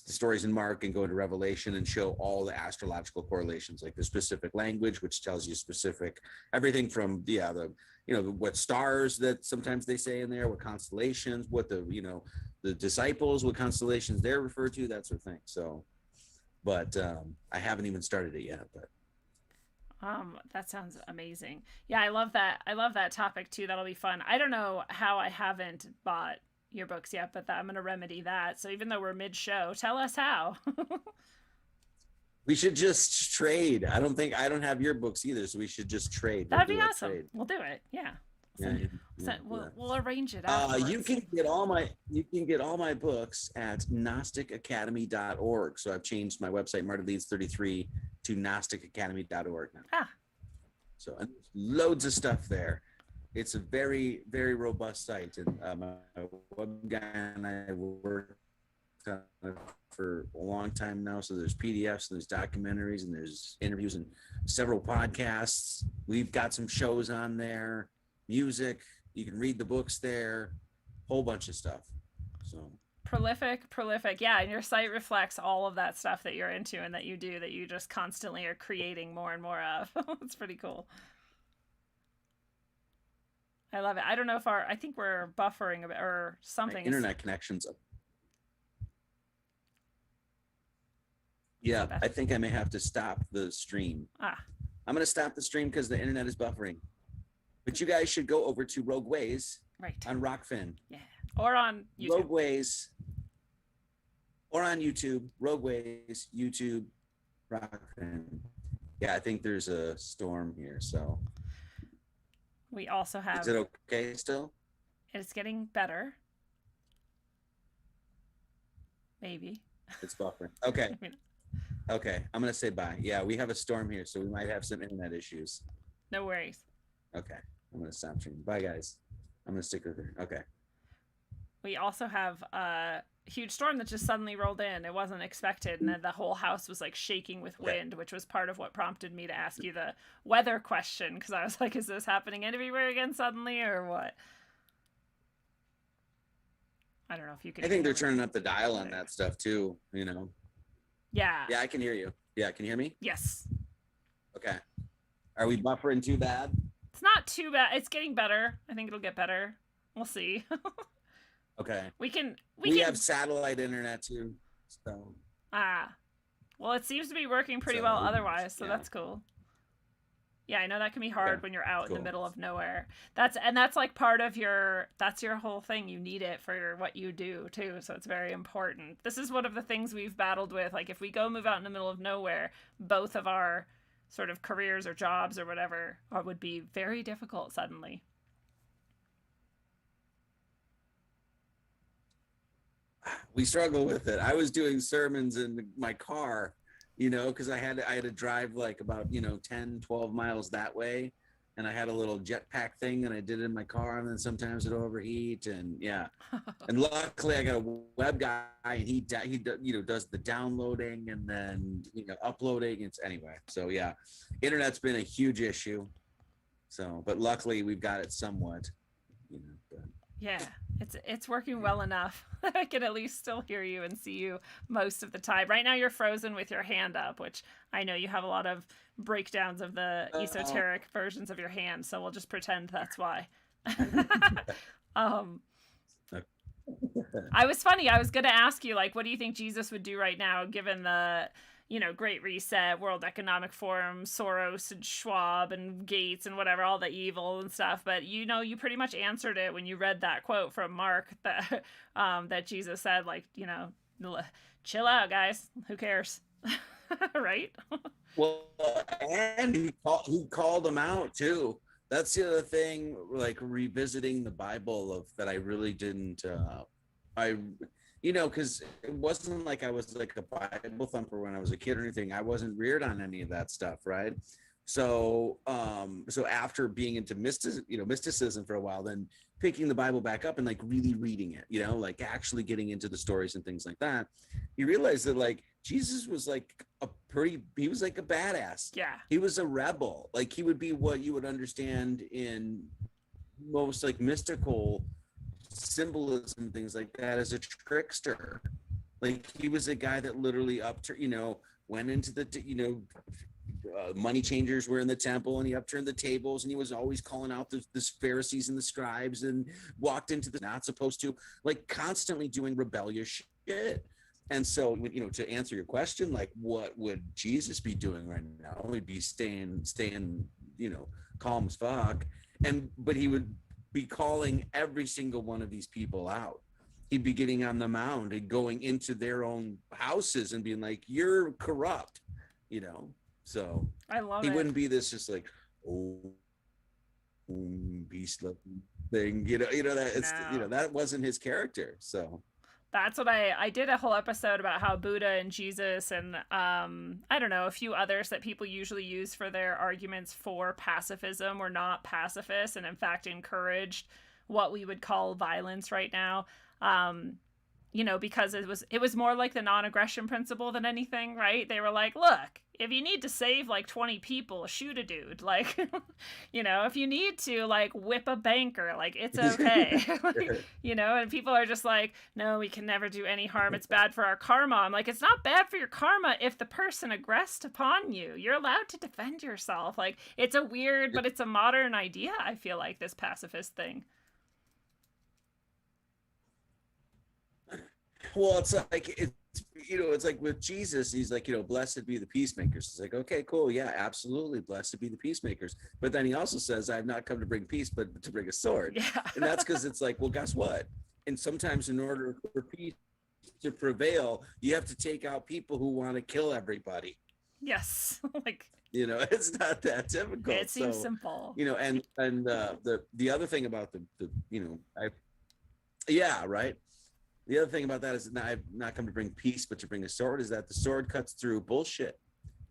the stories in Mark and go into Revelation and show all the astrological correlations, like the specific language, which tells you specific everything from what stars that sometimes they say in there, what constellations, what the disciples, what constellations they're referred to, that sort of thing. So, but I haven't even started it yet. But that sounds amazing. Yeah, I love that. I love that topic too. That'll be fun. I don't know how I haven't bought your books yet, but I'm going to remedy that. So even though we're mid-show, tell us how. We should just trade. I don't have your books either, so we should just trade. That'd be awesome. We'll do it. Yeah. We'll arrange it out. You can get all my books at GnosticAcademy.org. So I've changed my website, Marty Leeds 33, to GnosticAcademy.org now. So and loads of stuff there. It's a very, very robust site, and my web guy and I worked on it for a long time now. So there's PDFs, and there's documentaries, and there's interviews, and several podcasts. We've got some shows on there, music. You can read the books there, whole bunch of stuff. So Prolific. Yeah, and your site reflects all of that stuff that you're into and that you do, that you just constantly are creating more and more of. It's pretty cool. I love it. I don't know if I think we're buffering a bit or something. My internet connections. Yeah, I think I may have to stop the stream. I'm going to stop the stream because the internet is buffering. But you guys should go over to Rogue Ways on Rockfin. Yeah. Or on YouTube. Rogue Ways. Or on YouTube. Rogue Ways, YouTube, Rockfin. Yeah, I think there's a storm here, so. We also have. Is it okay still? It's getting better. Maybe. It's buffering. Okay. Okay, I'm going to say bye. Yeah, we have a storm here, so we might have some internet issues. No worries. Okay, I'm going to stop streaming. Bye, guys. I'm going to stick with her. Okay. We also have a huge storm that just suddenly rolled in. It wasn't expected, and then the whole house was like shaking with wind, which was part of what prompted me to ask you the weather question, because I was like, is this happening everywhere again suddenly, or what? I don't know if you can. I think they're turning up the dial on that stuff too, you know. Yeah. Yeah, I can hear you. Yeah, can you hear me? Yes. Okay. Are we buffering too bad? It's not too bad. It's getting better. I think it'll get better. We'll see. Okay. We can have satellite internet too. So. Well, it seems to be working pretty well otherwise, so that's cool. Yeah, I know that can be hard when you're out in the middle of nowhere. That's like part of your whole thing. You need it for what you do too, so it's very important. This is one of the things we've battled with. Like if we go move out in the middle of nowhere, both of our sort of careers or jobs or whatever would be very difficult suddenly. We struggle with it. I was doing sermons in my car, you know, because I had to drive like about 10, 12 miles that way, and I had a little jetpack thing, and I did it in my car, and then sometimes it overheat, and yeah. And luckily I got a web guy, and he does the downloading and then uploading. It's anyway. So yeah, internet's been a huge issue. So, but luckily we've got it somewhat, but. Yeah, it's working well enough that I can at least still hear you and see you most of the time. Right now you're frozen with your hand up, which I know you have a lot of breakdowns of the esoteric versions of your hand, so we'll just pretend that's why. I was going to ask you, like, what do you think Jesus would do right now, given the Great Reset, World Economic Forum, Soros and Schwab and Gates and whatever, all the evil and stuff. But you pretty much answered it when you read that quote from Mark that that Jesus said, like, chill out, guys. Who cares? Right? Well, and he called them out too. That's the other thing, like revisiting the Bible that I really didn't. Because it wasn't like I was like a Bible thumper when I was a kid or anything. I wasn't reared on any of that stuff, right? So, so after being into mysticism for a while, then picking the Bible back up and like really reading it, like actually getting into the stories and things like that, you realize that like Jesus was like he was like a badass. Yeah. He was a rebel. Like he would be what you would understand in most like mystical symbolism, things like that, as a trickster. Like he was a guy that literally went into the money changers were in the temple, and he upturned the tables, and he was always calling out the Pharisees and the scribes, and walked into the not supposed to, like constantly doing rebellious shit. And so to answer your question, like what would Jesus be doing right now? He'd be staying calm as fuck, but he would be calling every single one of these people out. He'd be getting on the mound and going into their own houses and being like, you're corrupt, so I love he it. wouldn't be this just like beast looking thing, that wasn't his character. So that's what I did a whole episode about how Buddha and Jesus and I don't know, a few others that people usually use for their arguments for pacifism were not pacifists, and in fact encouraged what we would call violence right now. Because it was more like the non-aggression principle than anything, right? They were like, look, if you need to save like 20 people, shoot a dude. Like, you know, if you need to like whip a banker, like it's okay. Like, you know, and people are just like, no, we can never do any harm. It's bad for our karma. I'm like, it's not bad for your karma if the person aggressed upon you. You're allowed to defend yourself. Like, it's a weird, but it's a modern idea, I feel like, this pacifist thing. Well, it's like it's like with Jesus, he's like, blessed be the peacemakers. It's like, okay, cool, yeah, absolutely, blessed be the peacemakers. But then he also says, I've not come to bring peace, but to bring a sword. Yeah. And that's because it's like, well, guess what? And sometimes in order for peace to prevail, you have to take out people who want to kill everybody. Yes. Like, it's not that difficult. It seems simple. And the other thing about right. The other thing about that is that I've not come to bring peace, but to bring a sword, is that the sword cuts through bullshit.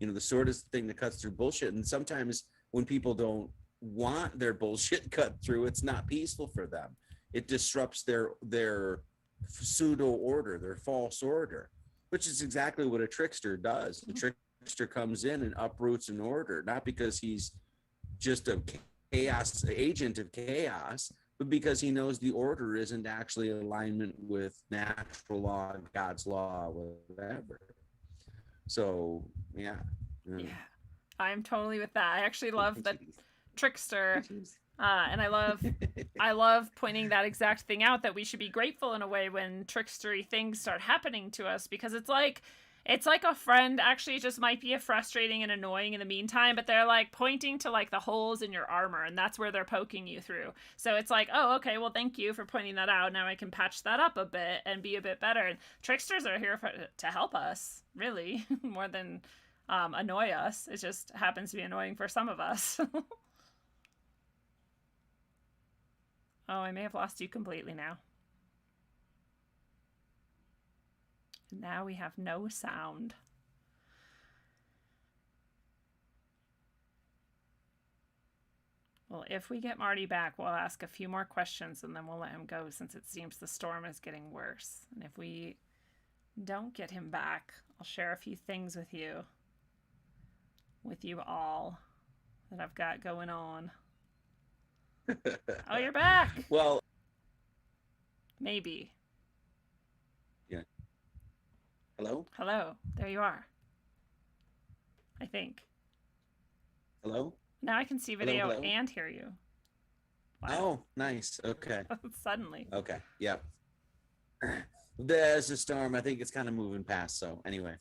The sword is the thing that cuts through bullshit. And sometimes when people don't want their bullshit cut through, it's not peaceful for them. It disrupts their pseudo order, their false order, which is exactly what a trickster does. The trickster comes in and uproots an order, not because he's just a chaos agent of chaos, but because he knows the order isn't actually in alignment with natural law, God's law, whatever. So, yeah. Yeah, I'm totally with that. I actually love the trickster, and I love pointing that exact thing out, that we should be grateful in a way when trickstery things start happening to us, because it's like a friend. Actually, it just might be frustrating and annoying in the meantime, but they're like pointing to like the holes in your armor, and that's where they're poking you through. So it's like, oh, okay, well, thank you for pointing that out. Now I can patch that up a bit and be a bit better. And tricksters are here to help us, really, more than annoy us. It just happens to be annoying for some of us. Oh, I may have lost you completely now. Now we have no sound. Well, if we get Marty back, we'll ask a few more questions and then we'll let him go, since it seems the storm is getting worse. And if we don't get him back, I'll share a few things with you all, that I've got going on. Oh, you're back. Well, maybe. Yeah. Hello? Hello. There you are. I think. Hello? Now I can see video hello? and hear you. Wow. Oh, nice. Okay. Suddenly. Okay. Yep. There's a storm. I think it's kind of moving past. So anyway.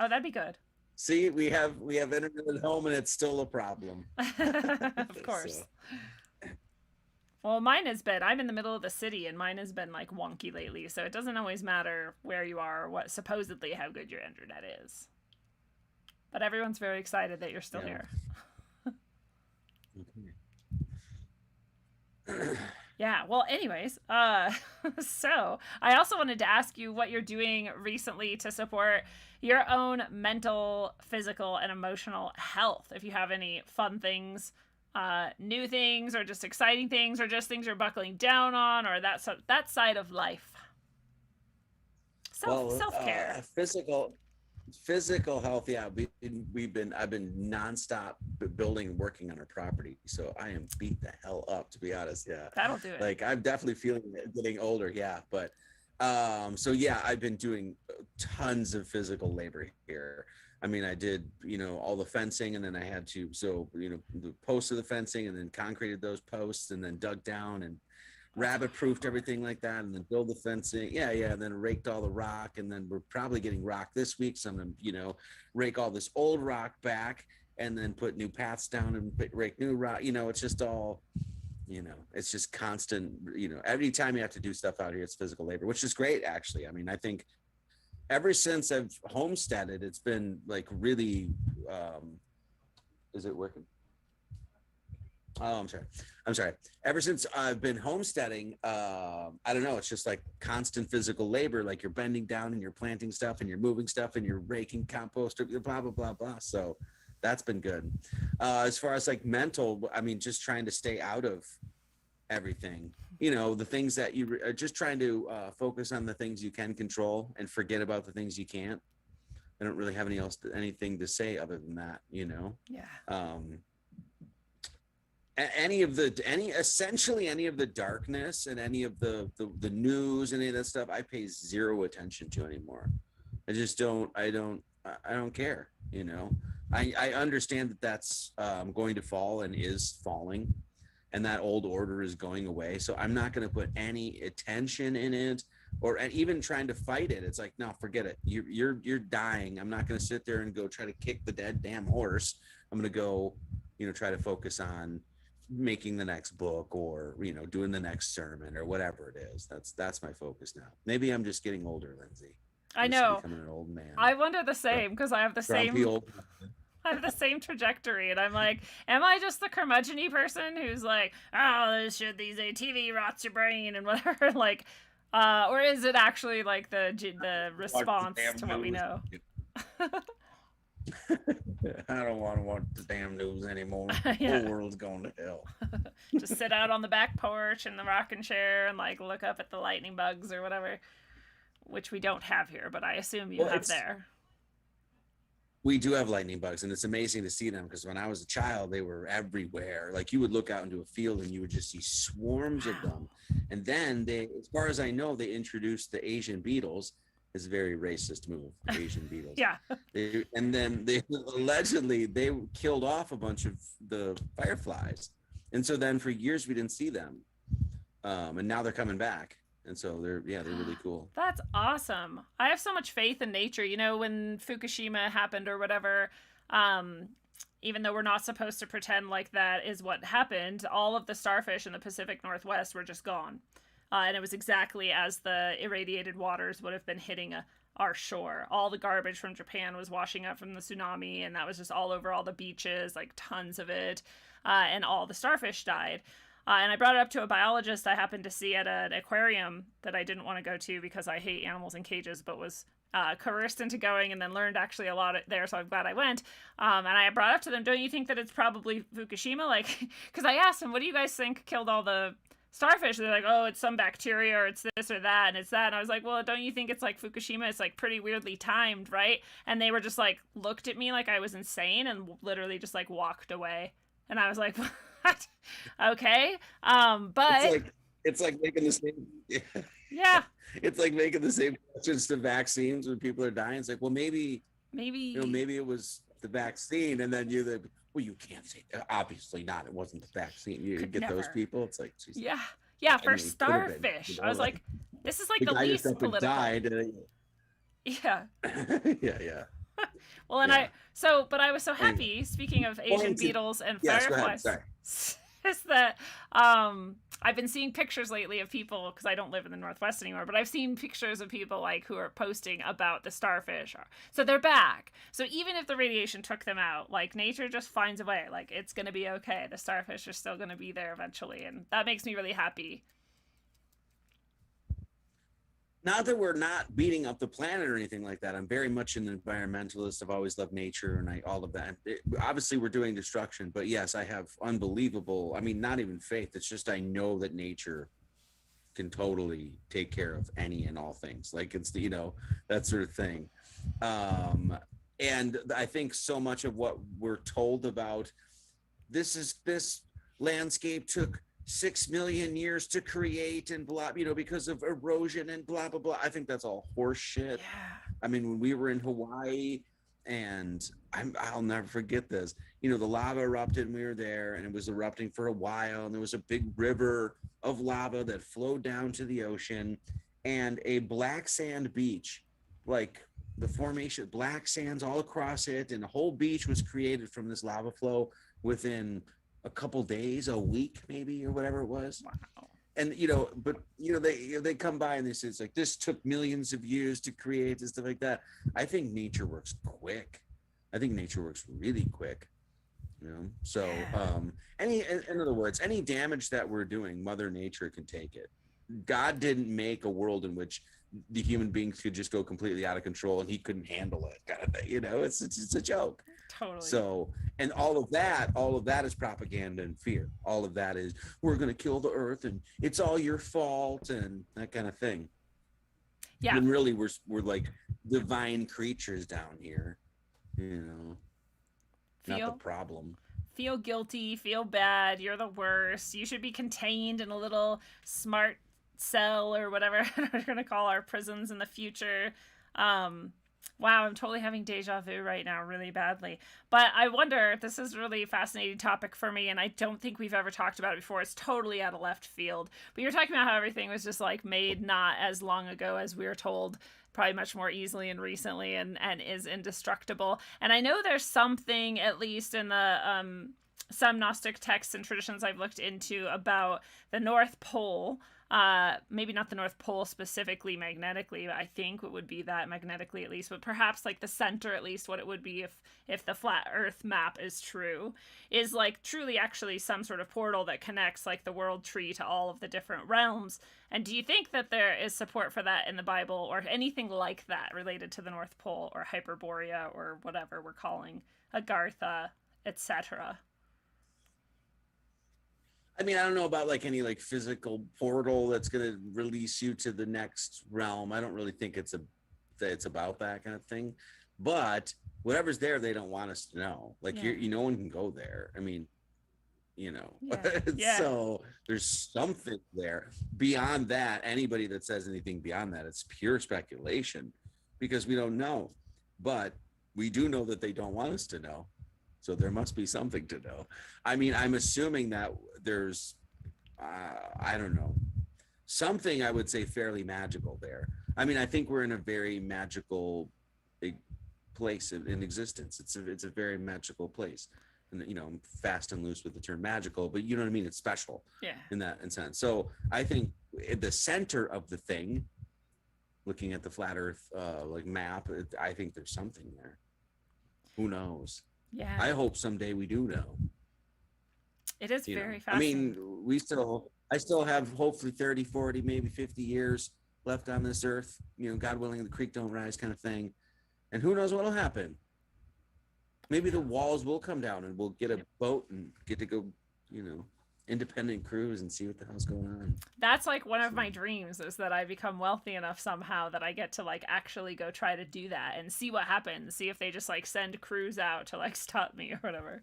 Oh, that'd be good. See, we have internet at home, and it's still a problem. Of course. Well, mine has been, I'm in the middle of the city, and mine has been like wonky lately, so it doesn't always matter where you are or what supposedly how good your internet is. But everyone's very excited that you're still here. Yeah, well, anyways, so I also wanted to ask you what you're doing recently to support your own mental, physical, and emotional health. If you have any fun things, new things, or just exciting things, or just things you're buckling down on, or that side of life. Self-care. Physical health, yeah. I've been nonstop building and working on our property, so I am beat the hell up, to be honest. Yeah, that'll do it. Like, I'm definitely feeling it getting older. Yeah, but so yeah, I've been doing tons of physical labor here. I mean, I did, all the fencing, and then I had to, the posts of the fencing, and then concreted those posts, and then dug down and rabbit proofed everything like that, and then build the fencing. Yeah. And then raked all the rock, and then we're probably getting rock this week. So I'm gonna, rake all this old rock back, and then put new paths down and rake new rock. It's just all, it's just constant, every time you have to do stuff out here, it's physical labor, which is great, actually. I mean, I think ever since I've homesteaded, it's been like really, is it working? Oh, I'm sorry. Ever since I've been homesteading, I don't know, it's just like constant physical labor. Like, you're bending down and you're planting stuff and you're moving stuff and you're raking compost, blah, blah, blah, blah. So that's been good. As far as like mental, I mean, just trying to stay out of everything, the things that you are just trying to focus on the things you can control and forget about the things you can't. I don't really have anything to say other than that, you know. Yeah. Essentially any of the darkness and any of the news, any of that stuff, I pay zero attention to anymore. I just don't. I don't care. You know, I understand that that's going to fall and is falling, and that old order is going away. So I'm not going to put any attention in it, or even trying to fight it. It's like, no, forget it. You're dying. I'm not going to sit there and go try to kick the dead damn horse. I'm going to go, you know, try to focus on making the next book, or, you know, doing the next sermon or whatever it is. That's my focus now. Maybe I'm just getting older, Lindsay. I know. Becoming an old man. I wonder the same, because I have the same. Old... I have the same trajectory, and I'm like, am I just the curmudgeon-y person who's like, oh, these ATV rots your brain and whatever, like, or is it actually like the response to what we know? I don't want to watch the damn news anymore. Yeah. The whole world's going to hell. Just sit out on the back porch in the rocking chair and like look up at the lightning bugs or whatever, which we don't have here, but I assume you have there. We do have lightning bugs, and it's amazing to see them, because when I was a child, they were everywhere. Like, you would look out into a field and you would just see swarms of them. And then they, as far as I know, they introduced the Asian beetles. It's a very racist move, Asian beetles. Yeah. And then they allegedly killed off a bunch of the fireflies, and so then for years we didn't see them, and now they're coming back. And so they're really cool. That's awesome. I have so much faith in nature. You know, when Fukushima happened or whatever, even though we're not supposed to pretend like that is what happened, all of the starfish in the Pacific Northwest were just gone. And it was exactly as the irradiated waters would have been hitting our shore. All the garbage from Japan was washing up from the tsunami, and that was just all over all the beaches, like tons of it. And all the starfish died. And I brought it up to a biologist I happened to see at an aquarium that I didn't want to go to because I hate animals in cages, but was coerced into going, and then learned actually a lot there, so I'm glad I went. And I brought up to them, don't you think that it's probably Fukushima? Like, because I asked them, what do you guys think killed all the starfish? They're like, oh, it's some bacteria, or it's this or that, and it's that. And I was like, well, don't you think it's like Fukushima? It's like pretty weirdly timed, right? And they were just like, looked at me like I was insane and literally just like walked away. And I was like, what? Okay. But it's like making the same. Yeah. It's like making the same questions to vaccines when people are dying. It's like, well, maybe it was the vaccine, and then well, you can't say, obviously not. It wasn't the vaccine. You get never. Those people. It's like, geez. Yeah. For starfish, you know, I was like, this is like the least political. Died, yeah. yeah. Well, and I was so happy, speaking of Asian beetles and fireflies, is that I've been seeing pictures lately of people, because I don't live in the Northwest anymore, but I've seen pictures of people like who are posting about the starfish. So they're back. So even if the radiation took them out, like, nature just finds a way. Like, it's going to be okay. The starfish are still going to be there eventually, and that makes me really happy. Not that we're not beating up the planet or anything like that. I'm very much an environmentalist. I've always loved nature and all of that. Obviously, we're doing destruction, but yes, I have unbelievable, I mean, not even faith. It's just I know that nature can totally take care of any and all things. Like, it's, you know, that sort of thing. And I think so much of what we're told about this landscape took 6 million years to create and blah, you know, because of erosion and blah, blah, blah. I think that's all horse shit. Yeah. I mean, when we were in Hawaii, and I'll never forget this, you know, the lava erupted and we were there, and it was erupting for a while, and there was a big river of lava that flowed down to the ocean, and a black sand beach, like the formation, black sands all across it, and the whole beach was created from this lava flow within a couple days, a week maybe, or whatever it was. Wow. And, you know, but, you know, they come by and they say, it's like, this took millions of years to create and stuff like that. I think nature works quick. I think nature works really quick, you know? So, in other words, any damage that we're doing, Mother Nature can take it. God didn't make a world in which the human beings could just go completely out of control and he couldn't handle it, kind of thing. You know, it's a joke. Totally. So, and all of that is propaganda and fear. All of that is, we're going to kill the earth and it's all your fault and that kind of thing. Yeah. And really, we're like divine creatures down here, you know, not the problem. Feel guilty, feel bad, you're the worst. You should be contained in a little smart cell or whatever we're going to call our prisons in the future. Wow, I'm totally having deja vu right now really badly. But I wonder, this is a really fascinating topic for me, and I don't think we've ever talked about it before. It's totally out of left field. But you're talking about how everything was just like made not as long ago as we were told, probably much more easily and recently, and is indestructible. And I know there's something, at least in the some Gnostic texts and traditions I've looked into, about the North Pole. Maybe not the North Pole specifically magnetically, but I think it would be that magnetically at least, but perhaps like the center, at least what it would be if the flat earth map is true, is like truly actually some sort of portal that connects like the world tree to all of the different realms. And do you think that there is support for that in the Bible, or anything like that related to the North Pole or Hyperborea or whatever we're calling Agartha, etc.? I mean, I don't know about like any like physical portal that's going to release you to the next realm. I don't really think it's about that kind of thing. But whatever's there, they don't want us to know. Like no one can go there. I mean, you know. Yeah. So there's something there. Beyond that, anybody that says anything beyond that, it's pure speculation, because we don't know. But we do know that they don't want us to know. So there must be something to know. I mean, I'm assuming that there's, I don't know, something I would say fairly magical there. I mean, I think we're in a very magical place in existence. It's a very magical place. And, you know, I'm fast and loose with the term magical, but you know what I mean? It's special in that sense. So I think at the center of the thing, looking at the flat earth like map, I think there's something there. Who knows? Yeah. I hope someday we do know. It is very fascinating. I mean, I still have hopefully 30, 40, maybe 50 years left on this earth. You know, God willing, the creek don't rise kind of thing. And who knows what'll happen. Maybe the walls will come down and we'll get a boat and get to go, you know, independent cruise and see what the hell's going on. That's like one of my dreams, is that I become wealthy enough somehow that I get to like actually go try to do that and see what happens. See if they just like send crews out to like stop me or whatever.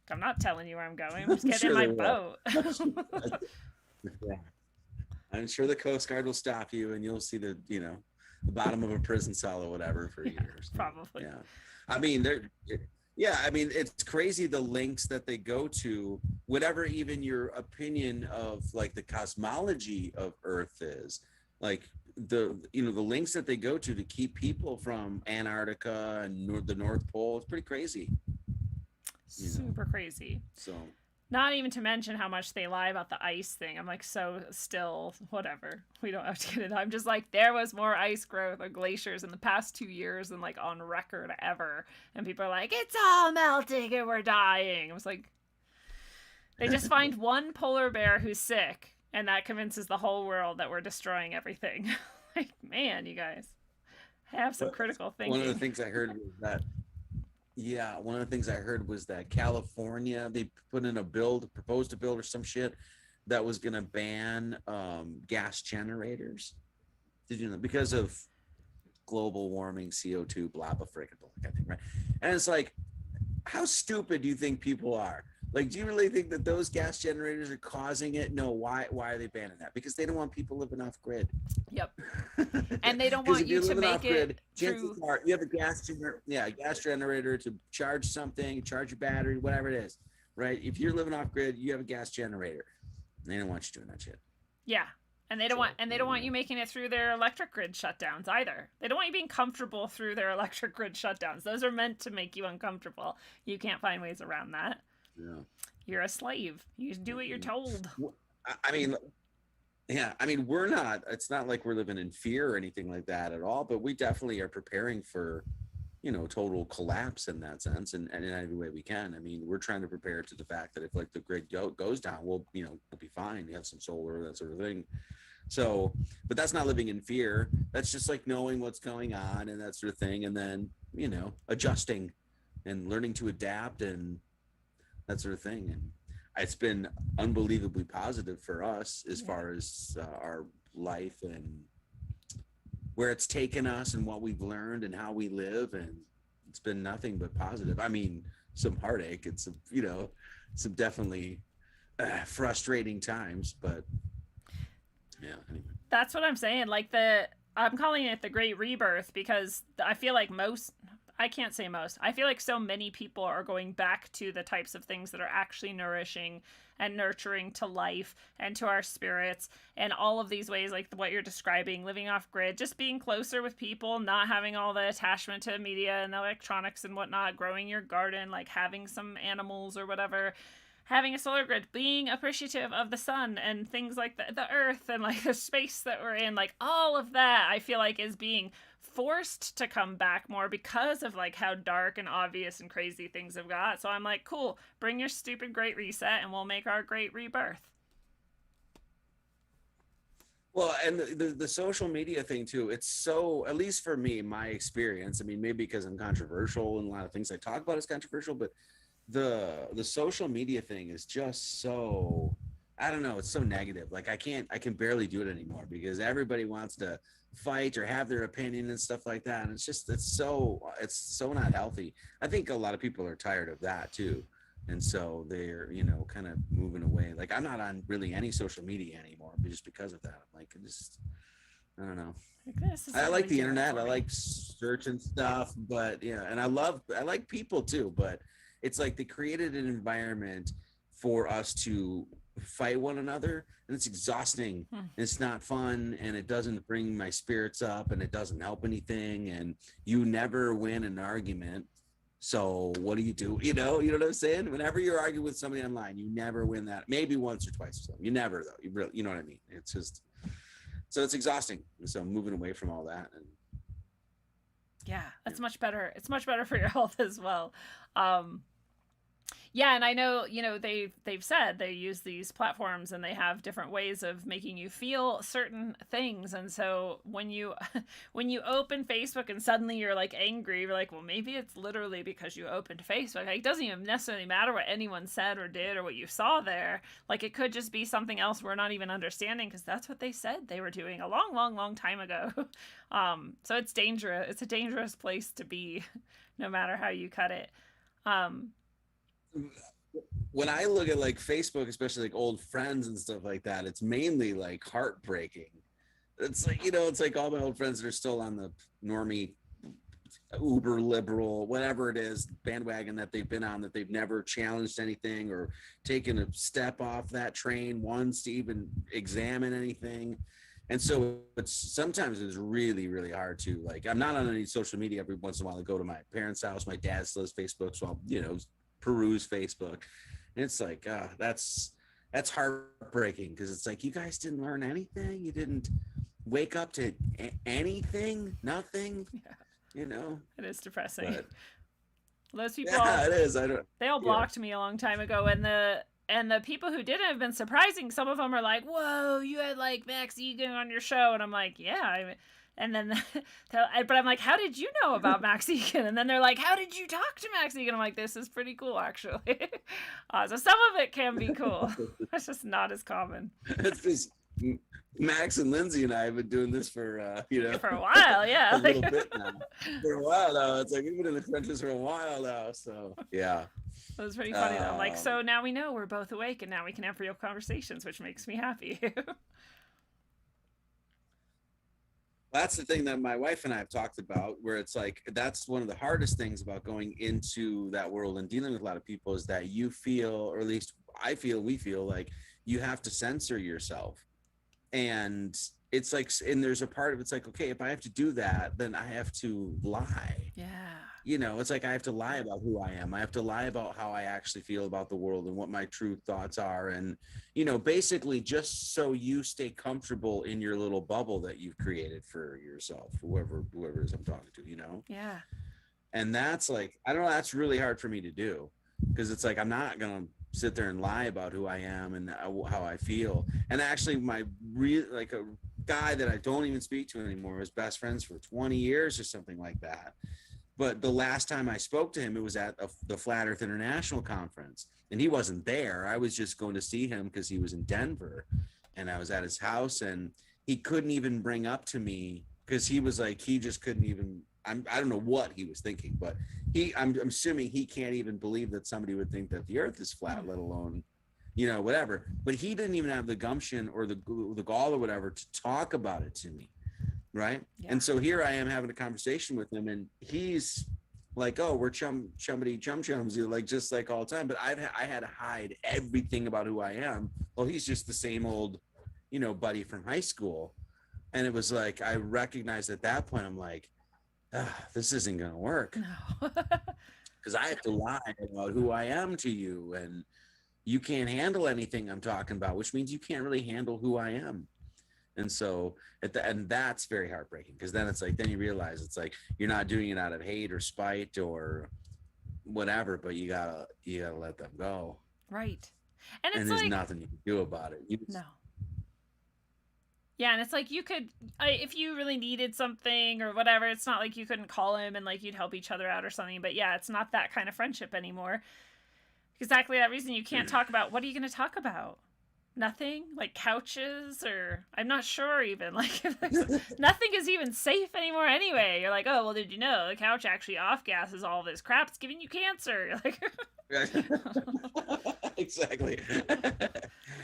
I'm not telling you where I'm going. I'm just getting in my boat. Yeah. I'm sure the Coast Guard will stop you and you'll see the bottom of a prison cell or whatever for years. Probably. Yeah. I mean, it's crazy the lengths that they go to, whatever even your opinion of like the cosmology of Earth is, like the lengths that they go to keep people from Antarctica and the North Pole. It's pretty crazy. Super crazy. So not even to mention how much they lie about the ice thing. I'm like, so still, whatever. We don't have to get it. I'm just like, there was more ice growth or glaciers in the past 2 years than like on record ever. And people are like, it's all melting and we're dying. I was like, they just find one polar bear who's sick and that convinces the whole world that we're destroying everything. Like, man, you guys have some critical thinking. One of the things I heard was that California, they proposed a bill or some shit that was going to ban gas generators. Did you know? Because of global warming, CO2, blah, blah, freaking blah, kind of thing, right? And it's like, how stupid do you think people are? Like, do you really think that those gas generators are causing it? No. Why are they banning that? Because they don't want people living off grid. Yep. And they don't want you to make it chances are you have a gas generator to charge something, charge your battery, whatever it is, right? If you're living off grid, you have a gas generator. They don't want you doing that shit. Yeah. And they don't want you making it through their electric grid shutdowns either. They don't want you being comfortable through their electric grid shutdowns. Those are meant to make you uncomfortable. You can't find ways around that. Yeah. You're a slave. You just do what you're told. I mean, we're not, it's not like we're living in fear or anything like that at all, but we definitely are preparing for, total collapse in that sense. And in every way we can. I mean, we're trying to prepare to the fact that if like the grid goes down, we'll be fine. You have some solar, that sort of thing. So, but that's not living in fear. That's just like knowing what's going on and that sort of thing. And then, adjusting and learning to adapt and that sort of thing. And it's been unbelievably positive for us as far as our life and where it's taken us and what we've learned and how we live, and it's been nothing but positive. I mean, some heartache and some, you know, some definitely frustrating times, but yeah, anyway. That's what I'm saying. Like I'm calling it the Great Rebirth because I feel like I can't say most. I feel like so many people are going back to the types of things that are actually nourishing and nurturing to life and to our spirits, and all of these ways, like what you're describing, living off grid, just being closer with people, not having all the attachment to media and electronics and whatnot, growing your garden, like having some animals or whatever, having a solar grid, being appreciative of the sun and things like the earth and like the space that we're in, like all of that I feel like is being forced to come back more because of like how dark and obvious and crazy things have got. So I'm like, cool, bring your stupid great reset and we'll make our great rebirth. Well, and the social media thing too, it's so, at least for me, my experience, I mean, maybe because I'm controversial and a lot of things I talk about is controversial, but the social media thing is just so, I don't know, it's so negative. Like I can barely do it anymore because everybody wants to fight or have their opinion and stuff like that, and it's so not healthy. I think a lot of people are tired of that too, and so they're, you know, kind of moving away. Like I'm not on really any social media anymore just because of that. I'm like, I don't know. I like the internet, I like searching stuff, but yeah, and I like people too, but it's like they created an environment for us to fight one another, and it's exhausting. It's not fun, and it doesn't bring my spirits up, and it doesn't help anything, and you never win an argument. So what do? You know what I'm saying? Whenever you're arguing with somebody online, you never win that. Maybe once or twice or something. You never, though. You know what I mean? It's just, so it's exhausting. So I'm moving away from all that. And yeah, that's much better. It's much better for your health as well. Yeah, and I know, you know, they've said they use these platforms and they have different ways of making you feel certain things. And so when you open Facebook and suddenly you're like angry, you're like, well, maybe it's literally because you opened Facebook. Like, it doesn't even necessarily matter what anyone said or did or what you saw there. Like, it could just be something else we're not even understanding because that's what they said they were doing a long, long, long time ago. So it's dangerous. It's a dangerous place to be, no matter how you cut it. When I look at like Facebook, especially like old friends and stuff like that, it's mainly like heartbreaking. It's like, you know, it's like all my old friends that are still on the normie, uber liberal, whatever it is, bandwagon that they've been on, that they've never challenged anything or taken a step off that train once to even examine anything. And so sometimes it's really, really hard to, like, I'm not on any social media. Every once in a while I go to my parents' house. My dad still has Facebook, so I'll, you know, peruse Facebook, and it's like that's heartbreaking because it's like, you guys didn't learn anything, you didn't wake up to anything, nothing. Yeah. You know, it is depressing. But, those people, yeah, it is. They all blocked me a long time ago, and the people who didn't have been surprising. Some of them are like, whoa, you had like Max Egan on your show, and I'm like, yeah. And then, but I'm like, how did you know about Max Egan? And then they're like, how did you talk to Max Egan? I'm like, this is pretty cool, actually. So some of it can be cool. It's just not as common. It's just Max and Lindsay and I have been doing this for, you know. For a while, yeah. A little bit now. For a while now. It's like we've been in the trenches for a while now, so, yeah. It was pretty funny, though. Like, so now we know we're both awake, and now we can have real conversations, which makes me happy. That's the thing that my wife and I have talked about, where it's like, that's one of the hardest things about going into that world and dealing with a lot of people, is that you feel, or at least we feel like you have to censor yourself. And it's like, and there's a part of it's like, okay, if I have to do that, then I have to lie. Yeah. You know, it's like I have to lie about who I am. I have to lie about how I actually feel about the world and what my true thoughts are. And, you know, basically just so you stay comfortable in your little bubble that you've created for yourself, whoever it is I'm talking to, you know? Yeah. And that's like, I don't know, that's really hard for me to do, because it's like, I'm not going to sit there and lie about who I am and how I feel. And actually like a guy that I don't even speak to anymore, was best friends for 20 years or something like that. But the last time I spoke to him, it was at the Flat Earth International Conference, and he wasn't there. I was just going to see him because he was in Denver, and I was at his house, and he couldn't even bring up to me because he was like, he just couldn't even, I don't know what he was thinking, but I'm assuming he can't even believe that somebody would think that the earth is flat, let alone, you know, whatever. But he didn't even have the gumption or the gall or whatever to talk about it to me. Right. Yeah. And so here I am having a conversation with him, and he's like, oh, we're chums, like, just like all the time. But I had to hide everything about who I am. Well, he's just the same old, you know, buddy from high school. And it was like, I recognized at that point, I'm like, this isn't going to work. No. Because I have to lie about who I am to you, and you can't handle anything I'm talking about, which means you can't really handle who I am. And so, and that's very heartbreaking, because then it's like, then you realize it's like, you're not doing it out of hate or spite or whatever, but you gotta let them go. Right. And it's there's like, nothing you can do about it. No. Yeah, and it's like, you could, if you really needed something or whatever, it's not like you couldn't call him and like you'd help each other out or something. But yeah, it's not that kind of friendship anymore. Exactly that reason you can't talk about. What are you going to talk about? Nothing? Like couches, or I'm not sure even. Like nothing is even safe anymore anyway. You're like, oh, well, did you know the couch actually off gases all this crap? It's giving you cancer. You're like, exactly.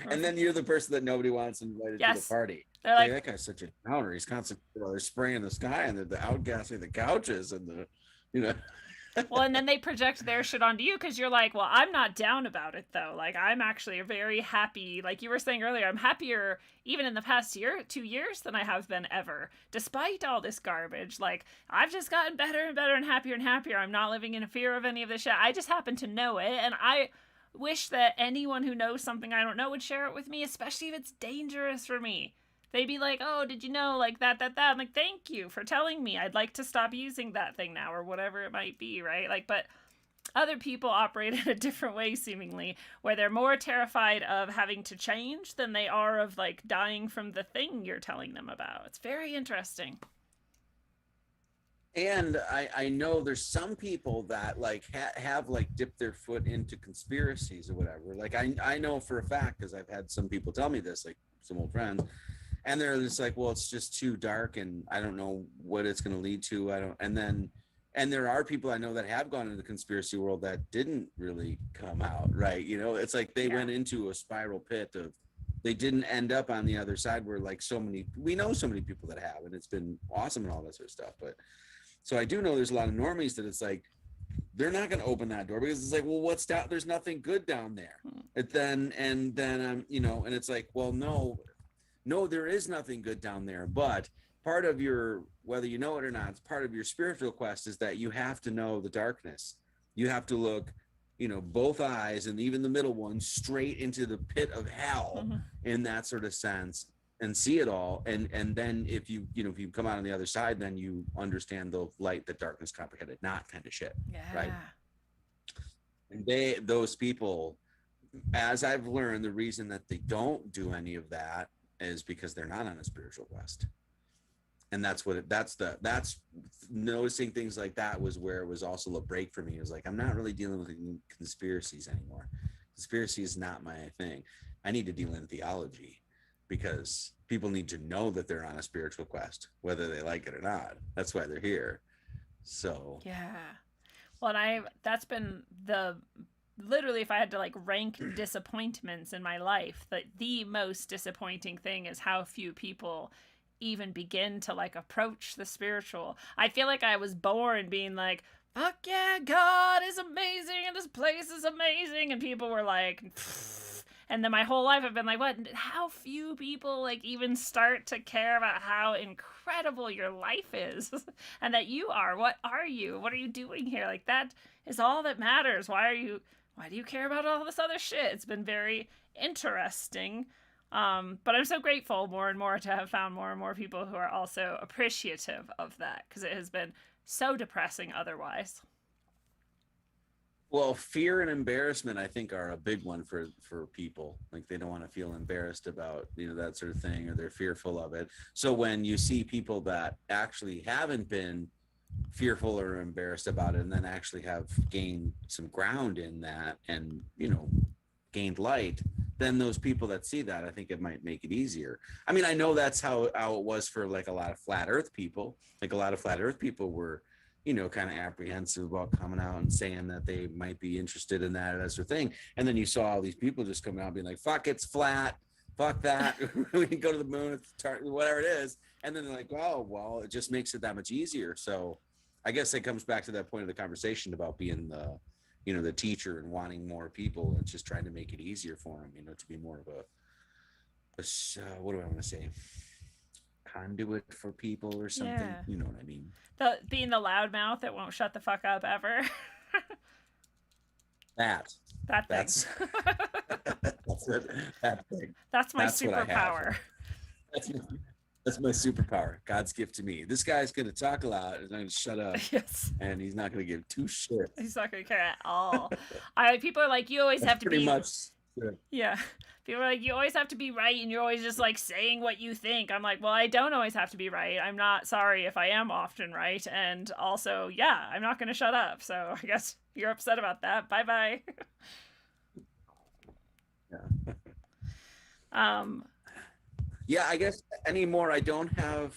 And then you're the person that nobody wants invited to the party. They're like, that guy's such a downer. He's constantly they're spraying the sky and the outgassing the couches and the, you know. Well, and then they project their shit onto you, because you're like, well, I'm not down about it though. Like, I'm actually very happy. Like you were saying earlier, I'm happier even in the past 2 years than I have been ever, despite all this garbage. Like, I've just gotten better and better and happier. I'm not living in fear of any of this shit. I just happen to know it, and I wish that anyone who knows something I don't know would share it with me, especially if it's dangerous for me. They'd be like, oh, did you know, like that. I'm like, thank you for telling me. I'd like to stop using that thing now, or whatever it might be, right? Like, but other people operate in a different way, seemingly, where they're more terrified of having to change than they are of, like, dying from the thing you're telling them about. It's very interesting. And I know there's some people that, like, have like, dipped their foot into conspiracies or whatever. Like, I know for a fact, because I've had some people tell me this, like some old friends, and they're just like, well, it's just too dark and I don't know what it's going to lead to. And there are people I know that have gone into the conspiracy world that didn't really come out right. You know, it's like they went into a spiral pit of, they didn't end up on the other side, where like we know so many people that have, and it's been awesome and all that sort of stuff. But so I do know there's a lot of normies that it's like, they're not going to open that door, because it's like, well, what's down? There's nothing good down there. And then you know, and it's like, well, no, there is nothing good down there. But part of your, whether you know it or not, it's part of your spiritual quest is that you have to know the darkness. You have to look, you know, both eyes and even the middle one straight into the pit of hell in that sort of sense, and see it all. And then if you come out on the other side, then you understand the light that darkness comprehended not kind of shit. Right. And those people, as I've learned, the reason that they don't do any of that is because they're not on a spiritual quest. And that's noticing things like that was where it was also a break for me. It was like, I'm not really dealing with conspiracies anymore. Conspiracy is not my thing. I need to deal in theology, because people need to know that they're on a spiritual quest, whether they like it or not. That's why they're here. So yeah. Well, and that's been literally, if I had to like rank disappointments in my life, the most disappointing thing is how few people even begin to like approach the spiritual. I feel like I was born being like, fuck yeah, God is amazing and this place is amazing, and people were like, pfft. And then my whole life I've been like, what? How few people like even start to care about how incredible your life is and that you are. What are you? What are you doing here? Like, that is all that matters. Why do you care about all this other shit? It's been very interesting. But I'm so grateful more and more to have found more and more people who are also appreciative of that, because it has been so depressing otherwise. Well, fear and embarrassment, I think, are a big one for people. Like, they don't want to feel embarrassed about, you know, that sort of thing, or they're fearful of it. So when you see people that actually haven't been fearful or embarrassed about it, and then actually have gained some ground in that, and, you know, gained light, then those people that see that, I think it might make it easier. I mean, I know that's how it was for like a lot of flat earth people. Like a lot of flat earth people were, you know, kind of apprehensive about coming out and saying that they might be interested in that as their thing. And then you saw all these people just coming out being like, fuck, it's flat. Fuck that. We can go to the moon, whatever it is. And then they're like, oh, well, it just makes it that much easier. So I guess it comes back to that point of the conversation about being the, you know, the teacher and wanting more people and just trying to make it easier for them, you know, to be more of what do I want to say? Conduit for people or something. Yeah. You know what I mean? Being the loudmouth that won't shut the fuck up ever. That thing. That's it. That thing. That's my superpower. That's my superpower. God's gift to me. This guy's going to talk a lot and I'm going to shut up. Yes. And he's not going to give two shits. He's not going to care at all. People are like, you always have to pretty be. Much. Yeah. People are like, you always have to be right, and you're always just like saying what you think. I'm like, well, I don't always have to be right. I'm not sorry if I am often right. And also, yeah, I'm not going to shut up. So I guess you're upset about that. Bye-bye. Yeah. Yeah, I guess anymore I don't have.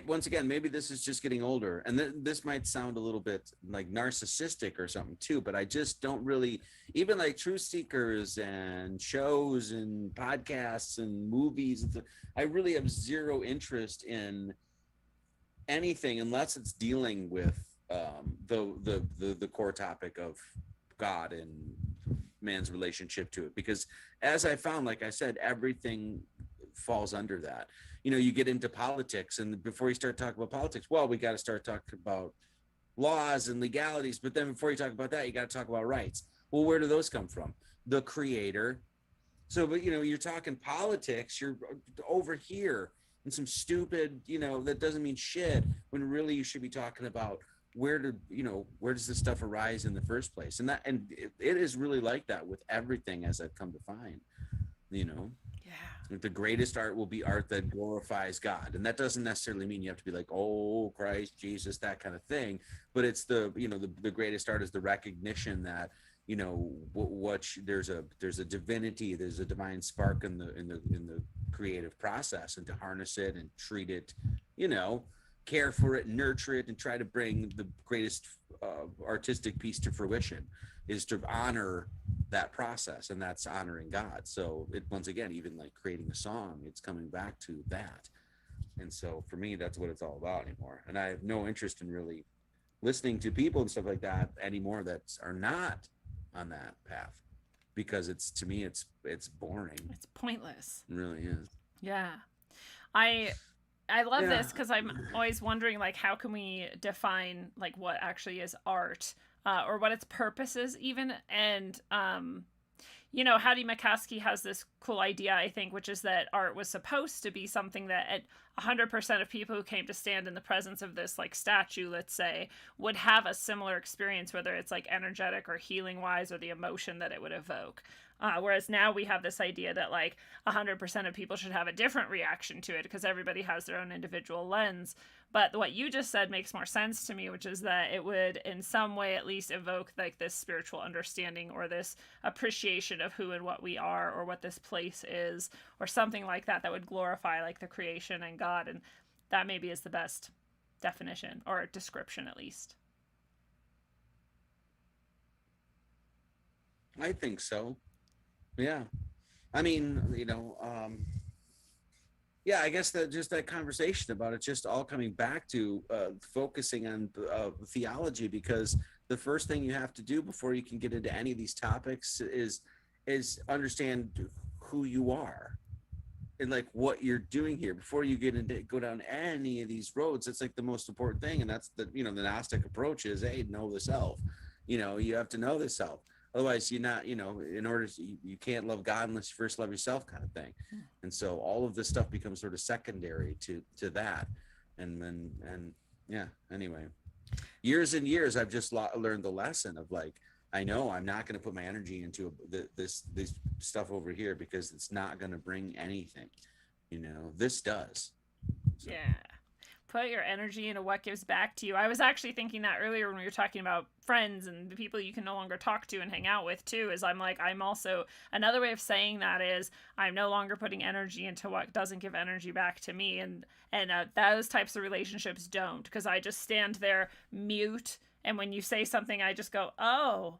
Once again, maybe this is just getting older, and this might sound a little bit like narcissistic or something too, but I just don't really, even like Truth Seekers and shows and podcasts and movies, I really have zero interest in anything unless it's dealing with the core topic of God and man's relationship to it. Because as I found, like I said, everything falls under that. You know, you get into politics, and before you start talking about politics, well, we got to start talking about laws and legalities. But then before you talk about that, you got to talk about rights. Well, where do those come from? The creator. So, but, you know, you're talking politics, you're over here in some stupid, you know, that doesn't mean shit, when really you should be talking about where does this stuff arise in the first place? And it is really like that with everything, as I've come to find, you know. The greatest art will be art that glorifies God. And that doesn't necessarily mean you have to be like, oh, Christ, Jesus, that kind of thing. But it's the greatest art is the recognition that, you know, there's a divinity, there's a divine spark in the creative process, and to harness it and treat it, you know, care for it, nurture it, and try to bring the greatest artistic piece to fruition is to honor that process, and that's honoring God. So it, once again, even like creating a song, it's coming back to that. And so for me, that's what it's all about anymore. And I have no interest in really listening to people and stuff like that anymore that are not on that path, because it's, to me, it's boring. It's pointless. It really is. Yeah. I love this, because I'm always wondering, like, how can we define like what actually is art, or what its purpose is even. And you know, Hattie McCaskey has this cool idea, I think, which is that art was supposed to be something that 100% of people who came to stand in the presence of this like statue, let's say, would have a similar experience, whether it's like energetic or healing wise, or the emotion that it would evoke. Whereas now we have this idea that like 100% of people should have a different reaction to it, because everybody has their own individual lens. But what you just said makes more sense to me, which is that it would in some way at least evoke like this spiritual understanding, or this appreciation of who and what we are, or what this place is, or something like that, that would glorify like the creation and God. And that maybe is the best definition, or description at least. I think so. Yeah. I mean, you know, yeah, I guess that just that conversation about it, just all coming back to focusing on theology, because the first thing you have to do before you can get into any of these topics is understand who you are and like what you're doing here before you go down any of these roads. It's like the most important thing. And that's the Gnostic approach is, hey, know the self. You know, you have to know the self. Otherwise, you're not, you know, in order to, you can't love God unless you first love yourself, kind of thing. And so all of this stuff becomes sort of secondary to that. And yeah, anyway, years and years, I've just learned the lesson of like, I know I'm not going to put my energy into this stuff over here, because it's not going to bring anything, you know. This does. So. Yeah. put your energy into what gives back to you. I was actually thinking that earlier when we were talking about friends and the people you can no longer talk to and hang out with too, is I'm like, I'm also, another way of saying that is I'm no longer putting energy into what doesn't give energy back to me. And those types of relationships don't, because I just stand there mute. And when you say something, I just go, oh,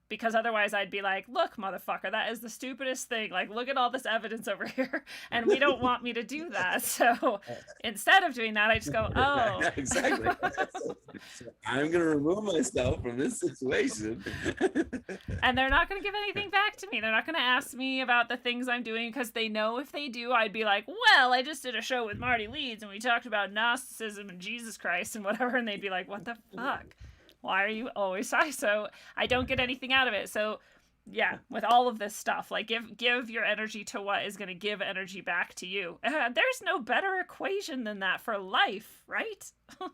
because otherwise I'd be like, look, motherfucker, that is the stupidest thing. Like, look at all this evidence over here. And we don't want me to do that. So instead of doing that, I just go, oh. Exactly. I'm going to remove myself from this situation. And they're not going to give anything back to me. They're not going to ask me about the things I'm doing, because they know if they do, I'd be like, well, I just did a show with Marty Leeds and we talked about Gnosticism and Jesus Christ and whatever. And they'd be like, what the fuck? Why are you always shy? So I don't get anything out of it. So yeah, with all of this stuff, like give your energy to what is going to give energy back to you. There's no better equation than that for life, right? I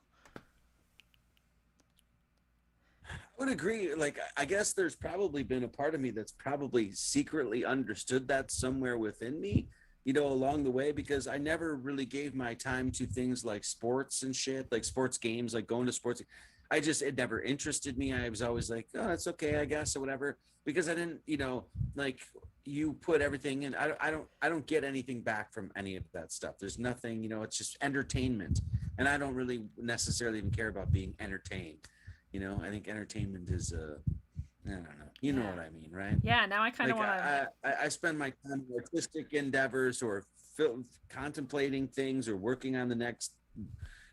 would agree. Like, I guess there's probably been a part of me that's probably secretly understood that somewhere within me, you know, along the way, because I never really gave my time to things like sports and shit, like sports games, like going to sports. It never interested me. I was always like, oh, that's okay, I guess, or whatever, because I didn't, you know, like, you put everything in. I don't get anything back from any of that stuff. There's nothing, you know, it's just entertainment. And I don't really necessarily even care about being entertained. You know, I think entertainment is, I don't know. You know what I mean, right? Yeah, now I kind of want to. I spend my time in artistic endeavors or contemplating things or working on the next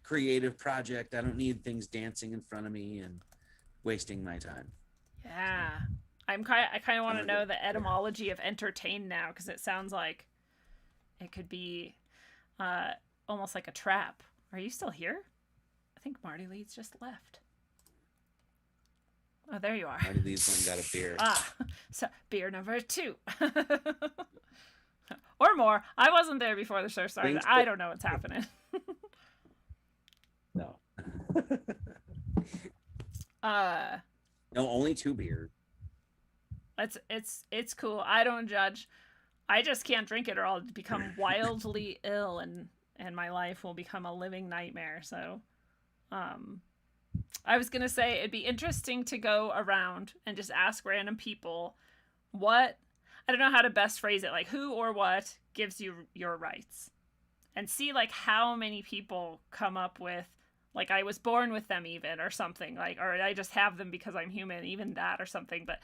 creative project. I don't need things dancing in front of me and wasting my time. Yeah, I kind of want to know the etymology of entertain now, because it sounds like it could be almost like a trap. Are you still here? I think Marty Leeds just left. Oh, there you are. Marty Leeds went and got a beer. So beer number 2. Or more. I wasn't there before the show started. I don't know what's happening. No. No, only 2 beers. It's cool. I don't judge. I just can't drink it or I'll become wildly ill and my life will become a living nightmare. So I was gonna say it'd be interesting to go around and just ask random people what, I don't know how to best phrase it, like who or what gives you your rights, and see like how many people come up with like I was born with them even, or something, like, or I just have them because I'm human, even that, or something. But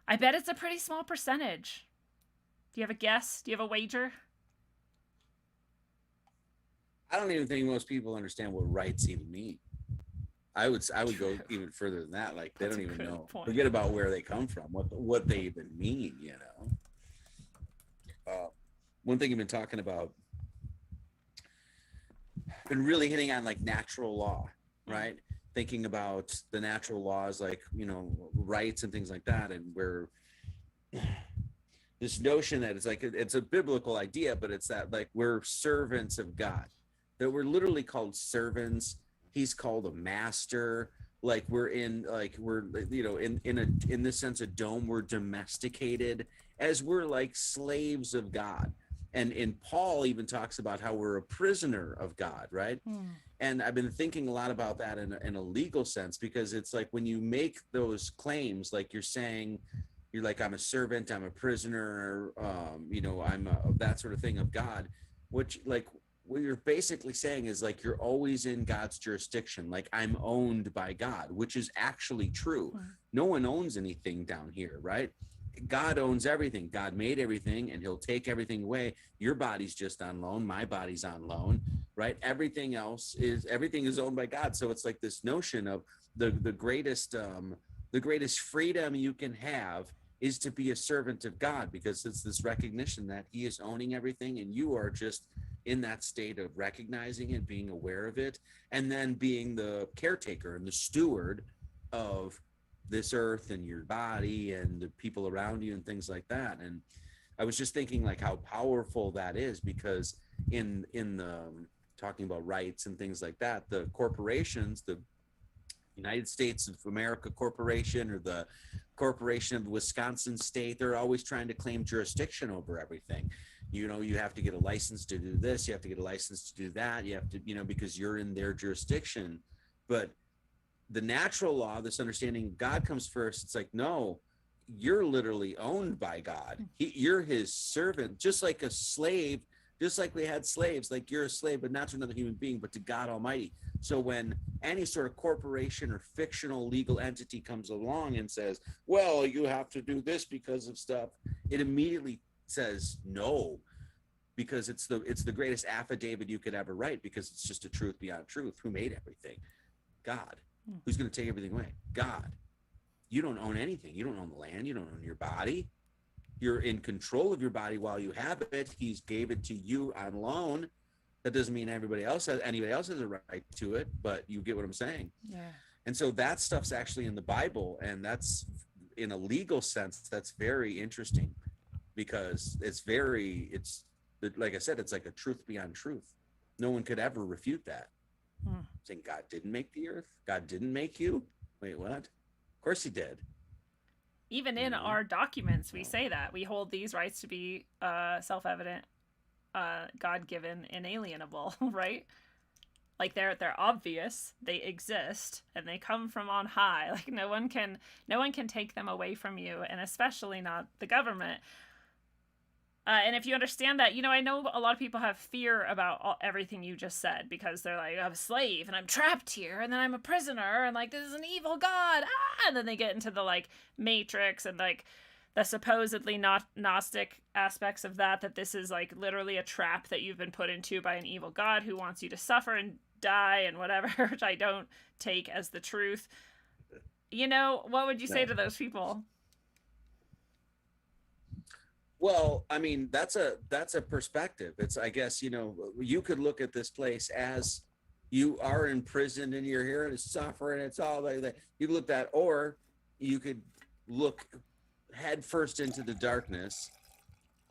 I bet it's a pretty small percentage. Do you have a guess? Do you have a wager? I don't even think most people understand what rights even mean. I would go even further than that. Like, they don't even know. Forget about where they come from, what they even mean, you know. One thing you've been talking about, been really hitting on like natural law, right? Thinking about the natural laws, like, you know, rights and things like that, and where this notion that it's like, it's a biblical idea, but it's that like we're servants of God, that we're literally called servants. He's called a master. Like we're in, like we're, you know, in this sense of dome, we're domesticated as we're like slaves of God. And Paul even talks about how we're a prisoner of God, right? And I've been thinking a lot about that in a legal sense, because it's like when you make those claims, like you're saying, you're like, I'm a servant, I'm a prisoner, you know, I'm that sort of thing of God, which like what you're basically saying is like you're always in God's jurisdiction. Like I'm owned by God, which is actually true. No one owns anything down here, right? God owns everything. God made everything, and he'll take everything away. Your body's just on loan. My body's on loan, right? Everything is owned by God. So it's like this notion of the greatest freedom you can have is to be a servant of God, because it's this recognition that he is owning everything, and you are just in that state of recognizing it, being aware of it, and then being the caretaker and the steward of this earth and your body and the people around you and things like that. And I was just thinking like how powerful that is, because in the talking about rights and things like that, the corporations, the United States of America Corporation or the Corporation of Wisconsin State, they're always trying to claim jurisdiction over everything. You know, you have to get a license to do this, you have to get a license to do that, you have to, you know, because you're in their jurisdiction. But the natural law, this understanding of God comes first. It's like, no, you're literally owned by God. You're his servant, just like a slave, just like we had slaves, like you're a slave, but not to another human being, but to God Almighty. So when any sort of corporation or fictional legal entity comes along and says, well, you have to do this because of stuff, it immediately says no, because it's the greatest affidavit you could ever write, because it's just a truth beyond truth. Who made everything? God. Who's going to take everything away? God. You don't own anything. You don't own the land. You don't own your body. You're in control of your body while you have it. He's gave it to you on loan. That doesn't mean anybody else has a right to it, but you get what I'm saying. Yeah. And so that stuff's actually in the Bible, and that's, in a legal sense, that's very interesting, because it's like I said, it's like a truth beyond truth. No one could ever refute that. Saying God didn't make the earth, God didn't make you. Wait, what? Of course he did. Even in our documents, we say that we hold these rights to be self-evident, God-given, inalienable, right? Like they're obvious, they exist, and they come from on high. Like no one can take them away from you, and especially not the government. And if you understand that, you know, I know a lot of people have fear about everything you just said, because they're like, I'm a slave and I'm trapped here, and then I'm a prisoner, and like, this is an evil God. And then they get into the like Matrix and like the supposedly not Gnostic aspects of that this is like literally a trap that you've been put into by an evil God who wants you to suffer and die and whatever, which I don't take as the truth. You know, what would you say to those people? Well, I mean, that's a perspective. It's, I guess, you know, you could look at this place as you are in prison and you're here and it's suffering. It's all like that. You could look at that, or you could look head first into the darkness,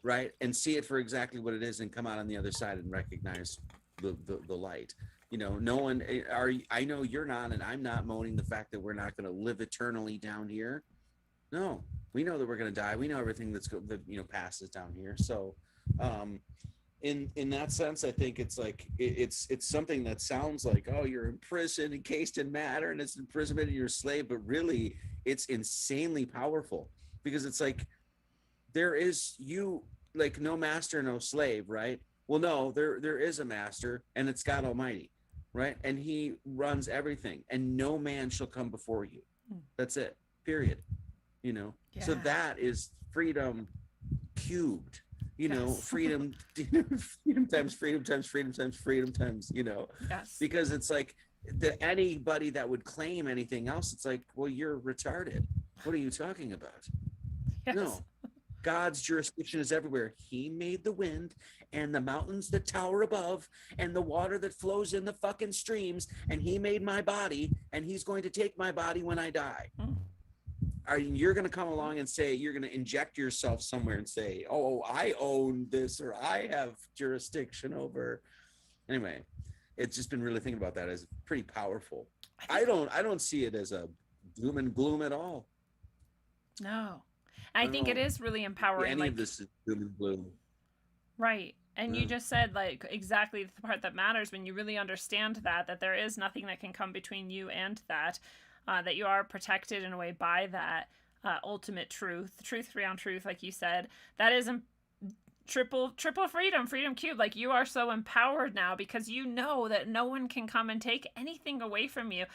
right, and see it for exactly what it is, and come out on the other side and recognize the light. You know, no one I know you're not, and I'm not moaning the fact that we're not going to live eternally down here. No, we know that we're going to die. We know everything that passes down here. So in that sense, I think it's like it's something that sounds like, oh, you're in prison, encased in matter, and it's imprisonment and you're a slave, but really it's insanely powerful, because it's like there is no master, no slave, right? Well, no, there is a master, and it's God Almighty, right? And he runs everything, and no man shall come before you. That's it, period. You know, so that is freedom cubed, you know, freedom times freedom times freedom times freedom times, you know, because it's like anybody that would claim anything else, it's like, well, you're retarded. What are you talking about? No, God's jurisdiction is everywhere. He made the wind and the mountains that tower above and the water that flows in the fucking streams, and he made my body, and he's going to take my body when I die. You're going to come along and say, you're going to inject yourself somewhere and say, oh, I own this, or I have jurisdiction over. Anyway, it's just been really thinking about that as pretty powerful. I don't see it as a doom and gloom at all. No, I think it is really empowering. Any of this is doom and gloom, right? And you just said like exactly the part that matters when you really understand that there is nothing that can come between you and that. That you are protected in a way by that ultimate truth beyond truth, like you said. That is triple freedom cubed. Like, you are so empowered now because you know that no one can come and take anything away from you.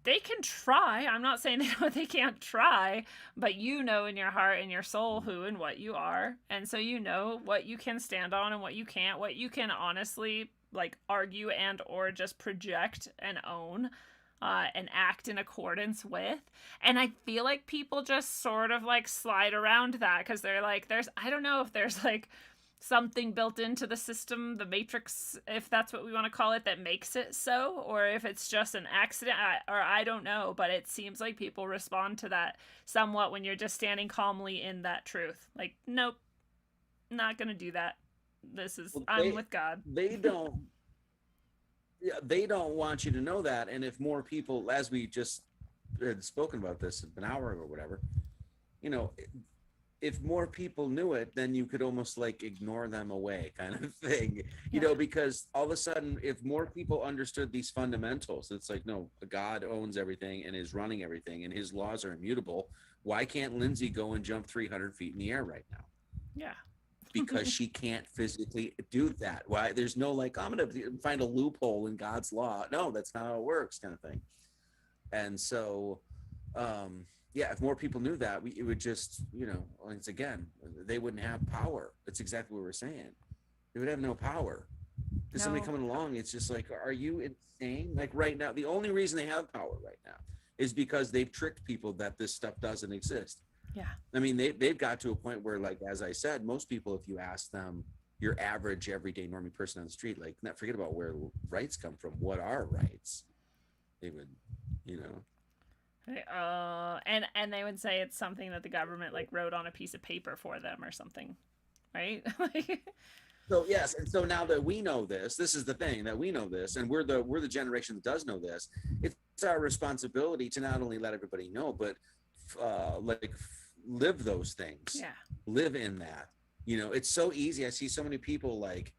They can try. I'm not saying they can't try, but you know in your heart and your soul who and what you are, and so you know what you can stand on and what you can't, what you can honestly like argue and or just project and own. And act in accordance with. And I feel like people just sort of like slide around that because they're like, I don't know if there's like something built into the system, the matrix, if that's what we want to call it, that makes it so, or if it's just an accident, or I don't know, but it seems like people respond to that somewhat when you're just standing calmly in that truth. Like, nope, not going to do that. I'm with God. They don't want you to know that. And if more people, as we just had spoken about this an hour ago or whatever, you know, if more people knew it, then you could almost like ignore them away kind of thing, you know, because all of a sudden, if more people understood these fundamentals, it's like, no, God owns everything and is running everything and his laws are immutable. Why can't Lindsay go and jump 300 feet in the air right now? Yeah. Because she can't physically do that. Why? There's no like, I'm going to find a loophole in God's law. No, that's not how it works, kind of thing. And so, yeah, if more people knew that, it would just, you know, once again, they wouldn't have power. That's exactly what we're saying. They would have no power. Because somebody coming along, it's just like, are you insane? Like right now, the only reason they have power right now is because they've tricked people that this stuff doesn't exist. Yeah. I mean, they've got to a point where, like, as I said, most people, if you ask them, your average everyday normie person on the street, like, not forget about where rights come from. What are rights? They would, you know. And they would say it's something that the government like wrote on a piece of paper for them or something, right? So yes, and so now that we know this is the thing, that we know this, and we're the generation that does know this. It's our responsibility to not only let everybody know, but live those things. Yeah. Live in that. You know, it's so easy. I see so many people like,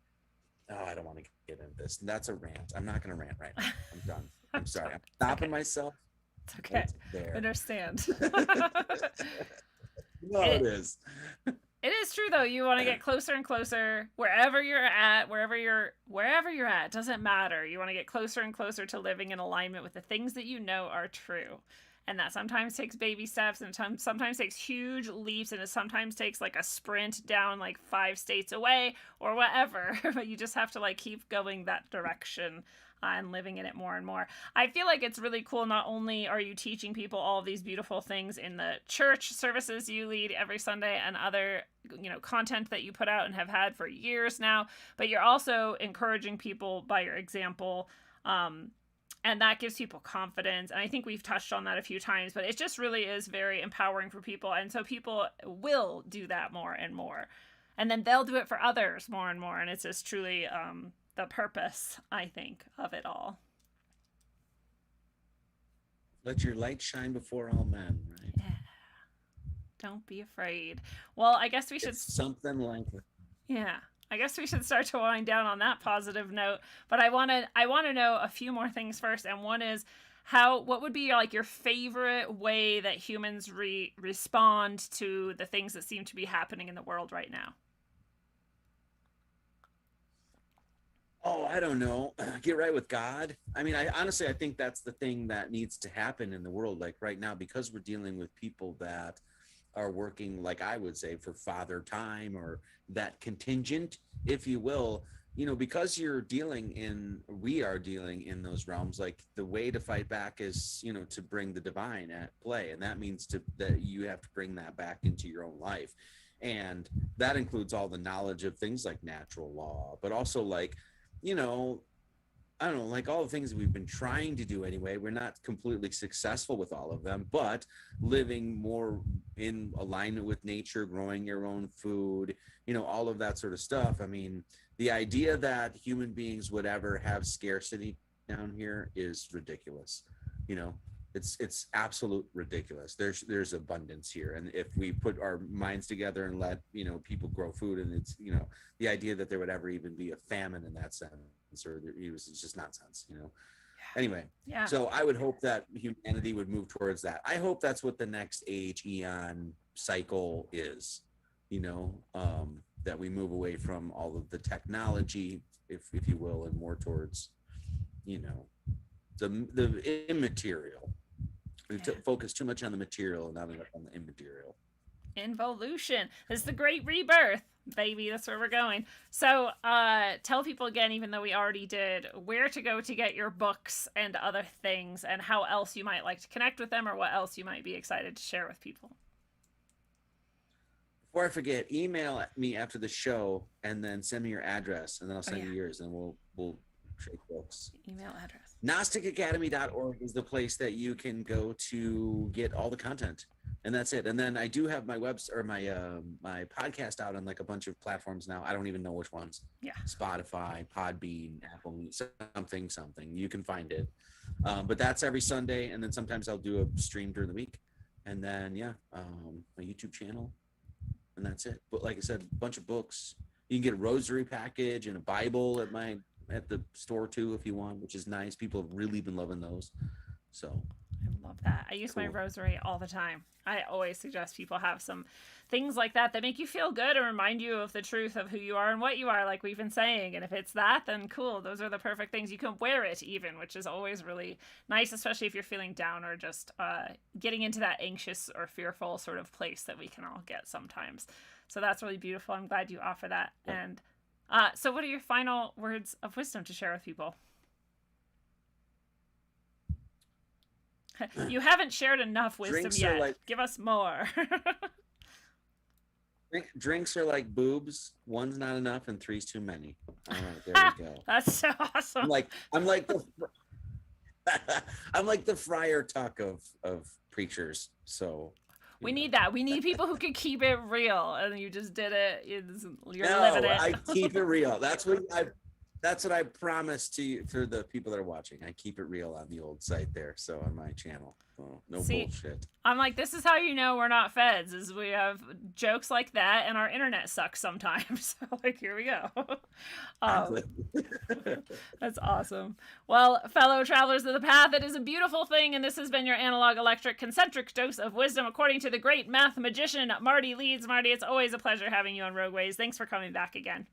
oh, I don't want to get into this. And that's a rant. I'm not going to rant right now. I'm done. I'm sorry. I'm stopping myself. It's okay. Right there. I understand. No, it is. It is true though. You want to get closer and closer wherever you're at, wherever you're at. It doesn't matter. You want to get closer and closer to living in alignment with the things that you know are true. And that sometimes takes baby steps and sometimes takes huge leaps, and it sometimes takes like a sprint down like 5 states away or whatever. But you just have to like keep going that direction and living in it more and more. I feel like it's really cool. Not only are you teaching people all of these beautiful things in the church services you lead every Sunday and other, you know, content that you put out and have had for years now, but you're also encouraging people by your example. And that gives people confidence. And I think we've touched on that a few times, but it just really is very empowering for people. And so people will do that more and more. And then they'll do it for others more and more. And it's just truly the purpose, I think, of it all. Let your light shine before all men, right? Yeah. Don't be afraid. Well, I guess we should... It's something like it. Yeah. I guess we should start to wind down on that positive note, but I want to know a few more things first. And one is what would be like your favorite way that humans respond to the things that seem to be happening in the world right now? Oh, I don't know. Get right with God. I mean, I honestly think that's the thing that needs to happen in the world. Like right now, because we're dealing with people that are working, like I would say, for father time, or that contingent, if you will, you know, because we are dealing in those realms. Like the way to fight back is, you know, to bring the divine at play. And that means that you have to bring that back into your own life. And that includes all the knowledge of things like natural law, but also like, you know, I don't know, like all the things we've been trying to do anyway. We're not completely successful with all of them, but living more in alignment with nature, growing your own food, you know, all of that sort of stuff. I mean, the idea that human beings would ever have scarcity down here is ridiculous. You know, it's absolute ridiculous. There's abundance here. And if we put our minds together and let, you know, people grow food, and it's, you know, the idea that there would ever even be a famine in that sense, or it's just nonsense, you know. Anyway, so I would hope that humanity would move towards that. I hope that's what the next age eon cycle is, you know, that we move away from all of the technology, if you will, and more towards, you know, the immaterial. We focus too much on the material and not enough on the immaterial. Involution. This is the great rebirth, baby. That's where we're going. So tell people again, even though we already did, where to go to get your books and other things, and how else you might like to connect with them, or what else you might be excited to share with people. Before I forget, email me after the show and then send me your address, and then I'll send you yours, and we'll trade books. Email address. GnosticAcademy.org is the place that you can go to get all the content. And that's it. And then I do have my my podcast out on like a bunch of platforms now. I don't even know which ones. Yeah. Spotify, Podbean, Apple, something. You can find it. But that's every Sunday. And then sometimes I'll do a stream during the week. And then, my YouTube channel. and that's it. But like I said, a bunch of books. You can get a rosary package and a Bible at the store too if you want, which is nice. People have really been loving those. So I love that. I use my rosary all the time. I always suggest people have some things like that make you feel good and remind you of the truth of who you are and what you are, like we've been saying. And if it's that, then cool. Those are the perfect things. You can wear it even, which is always really nice, especially if you're feeling down or just getting into that anxious or fearful sort of place that we can all get sometimes. So that's really beautiful. I'm glad you offer that. Yeah. And so what are your final words of wisdom to share with people? You haven't shared enough wisdom drinks yet. Give us more. Drinks are like boobs. One's not enough, and three's too many. All right, there we go. That's so awesome. I'm like the Friar Tuck of preachers. So we need that. We need people who can keep it real, and you just did it. You're living it. I keep it real. That's what I promise to you, for the people that are watching. I keep it real on the old site there, so on my channel. Oh, no bullshit. I'm like, this is how you know we're not feds, is we have jokes like that, and our internet sucks sometimes. So, here we go. That's awesome. Well, fellow travelers of the path, it is a beautiful thing, and this has been your analog electric concentric dose of wisdom, according to the great math magician, Marty Leeds. Marty, it's always a pleasure having you on Rogueways. Thanks for coming back again.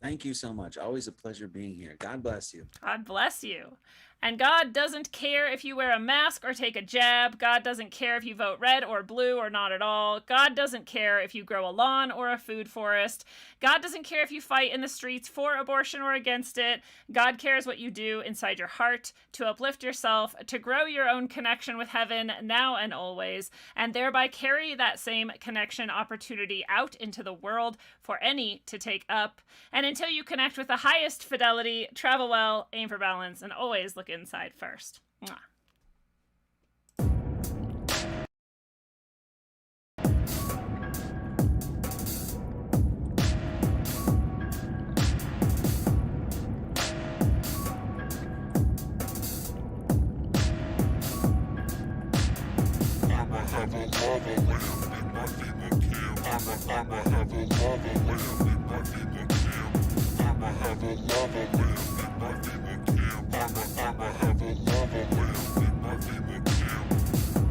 Thank you so much. Always a pleasure being here. God bless you. God bless you. And God doesn't care if you wear a mask or take a jab. God doesn't care if you vote red or blue or not at all. God doesn't care if you grow a lawn or a food forest. God doesn't care if you fight in the streets for abortion or against it. God cares what you do inside your heart to uplift yourself, to grow your own connection with heaven now and always, and thereby carry that same connection opportunity out into the world for any to take up. And until you connect with the highest fidelity, travel well, aim for balance, and always look inside first. Mwah.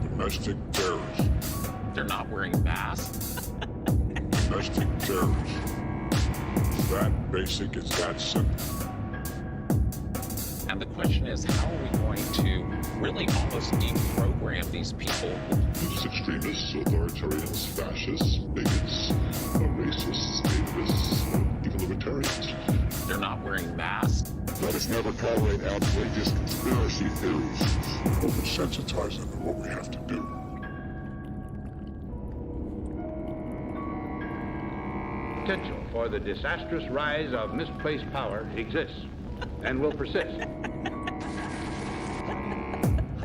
Domestic terrorists. They're not wearing masks. Domestic terrorists. It's that basic, it's that simple. And the question is, how are we going to really almost deprogram these people? These extremists, authoritarians, fascists, bigots, racists, nativists, even libertarians. They're not wearing masks. Let us never tolerate outrageous conspiracy theories. Oversensitize them to what we have to do. Potential for the disastrous rise of misplaced power exists and will persist.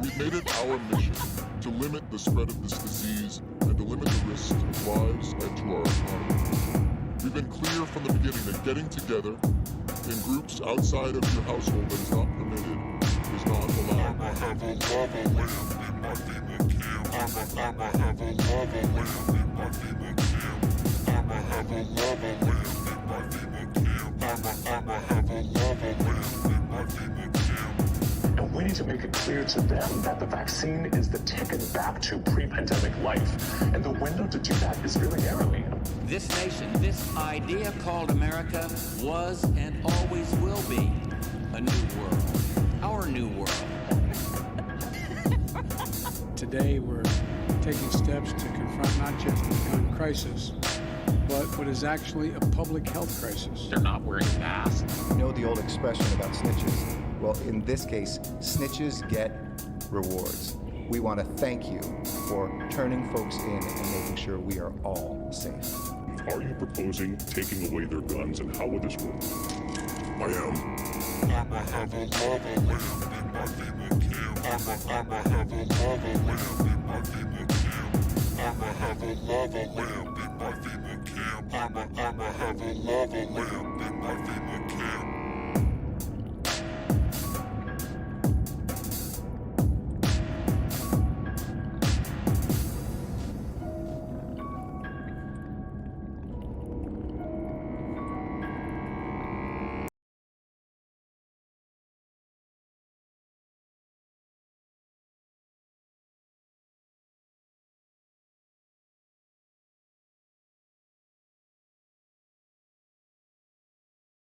We've made it our mission to limit the spread of this disease and to limit the risk to lives and to our economy. We've been clear from the beginning that getting together in groups outside of your household that is not permitted is not allowed. And we need to make it clear to them that the vaccine is the ticket back to pre-pandemic life. And the window to do that is very narrowly. This nation, this idea called America, was and always will be a new world. Our new world. Today we're taking steps to confront not just the gun crisis, but what is actually a public health crisis. They're not wearing masks. You know the old expression about snitches? Well, in this case, snitches get rewards. We want to thank you for turning folks in and making sure we are all safe. Are you proposing taking away their guns, and how would this work? I am.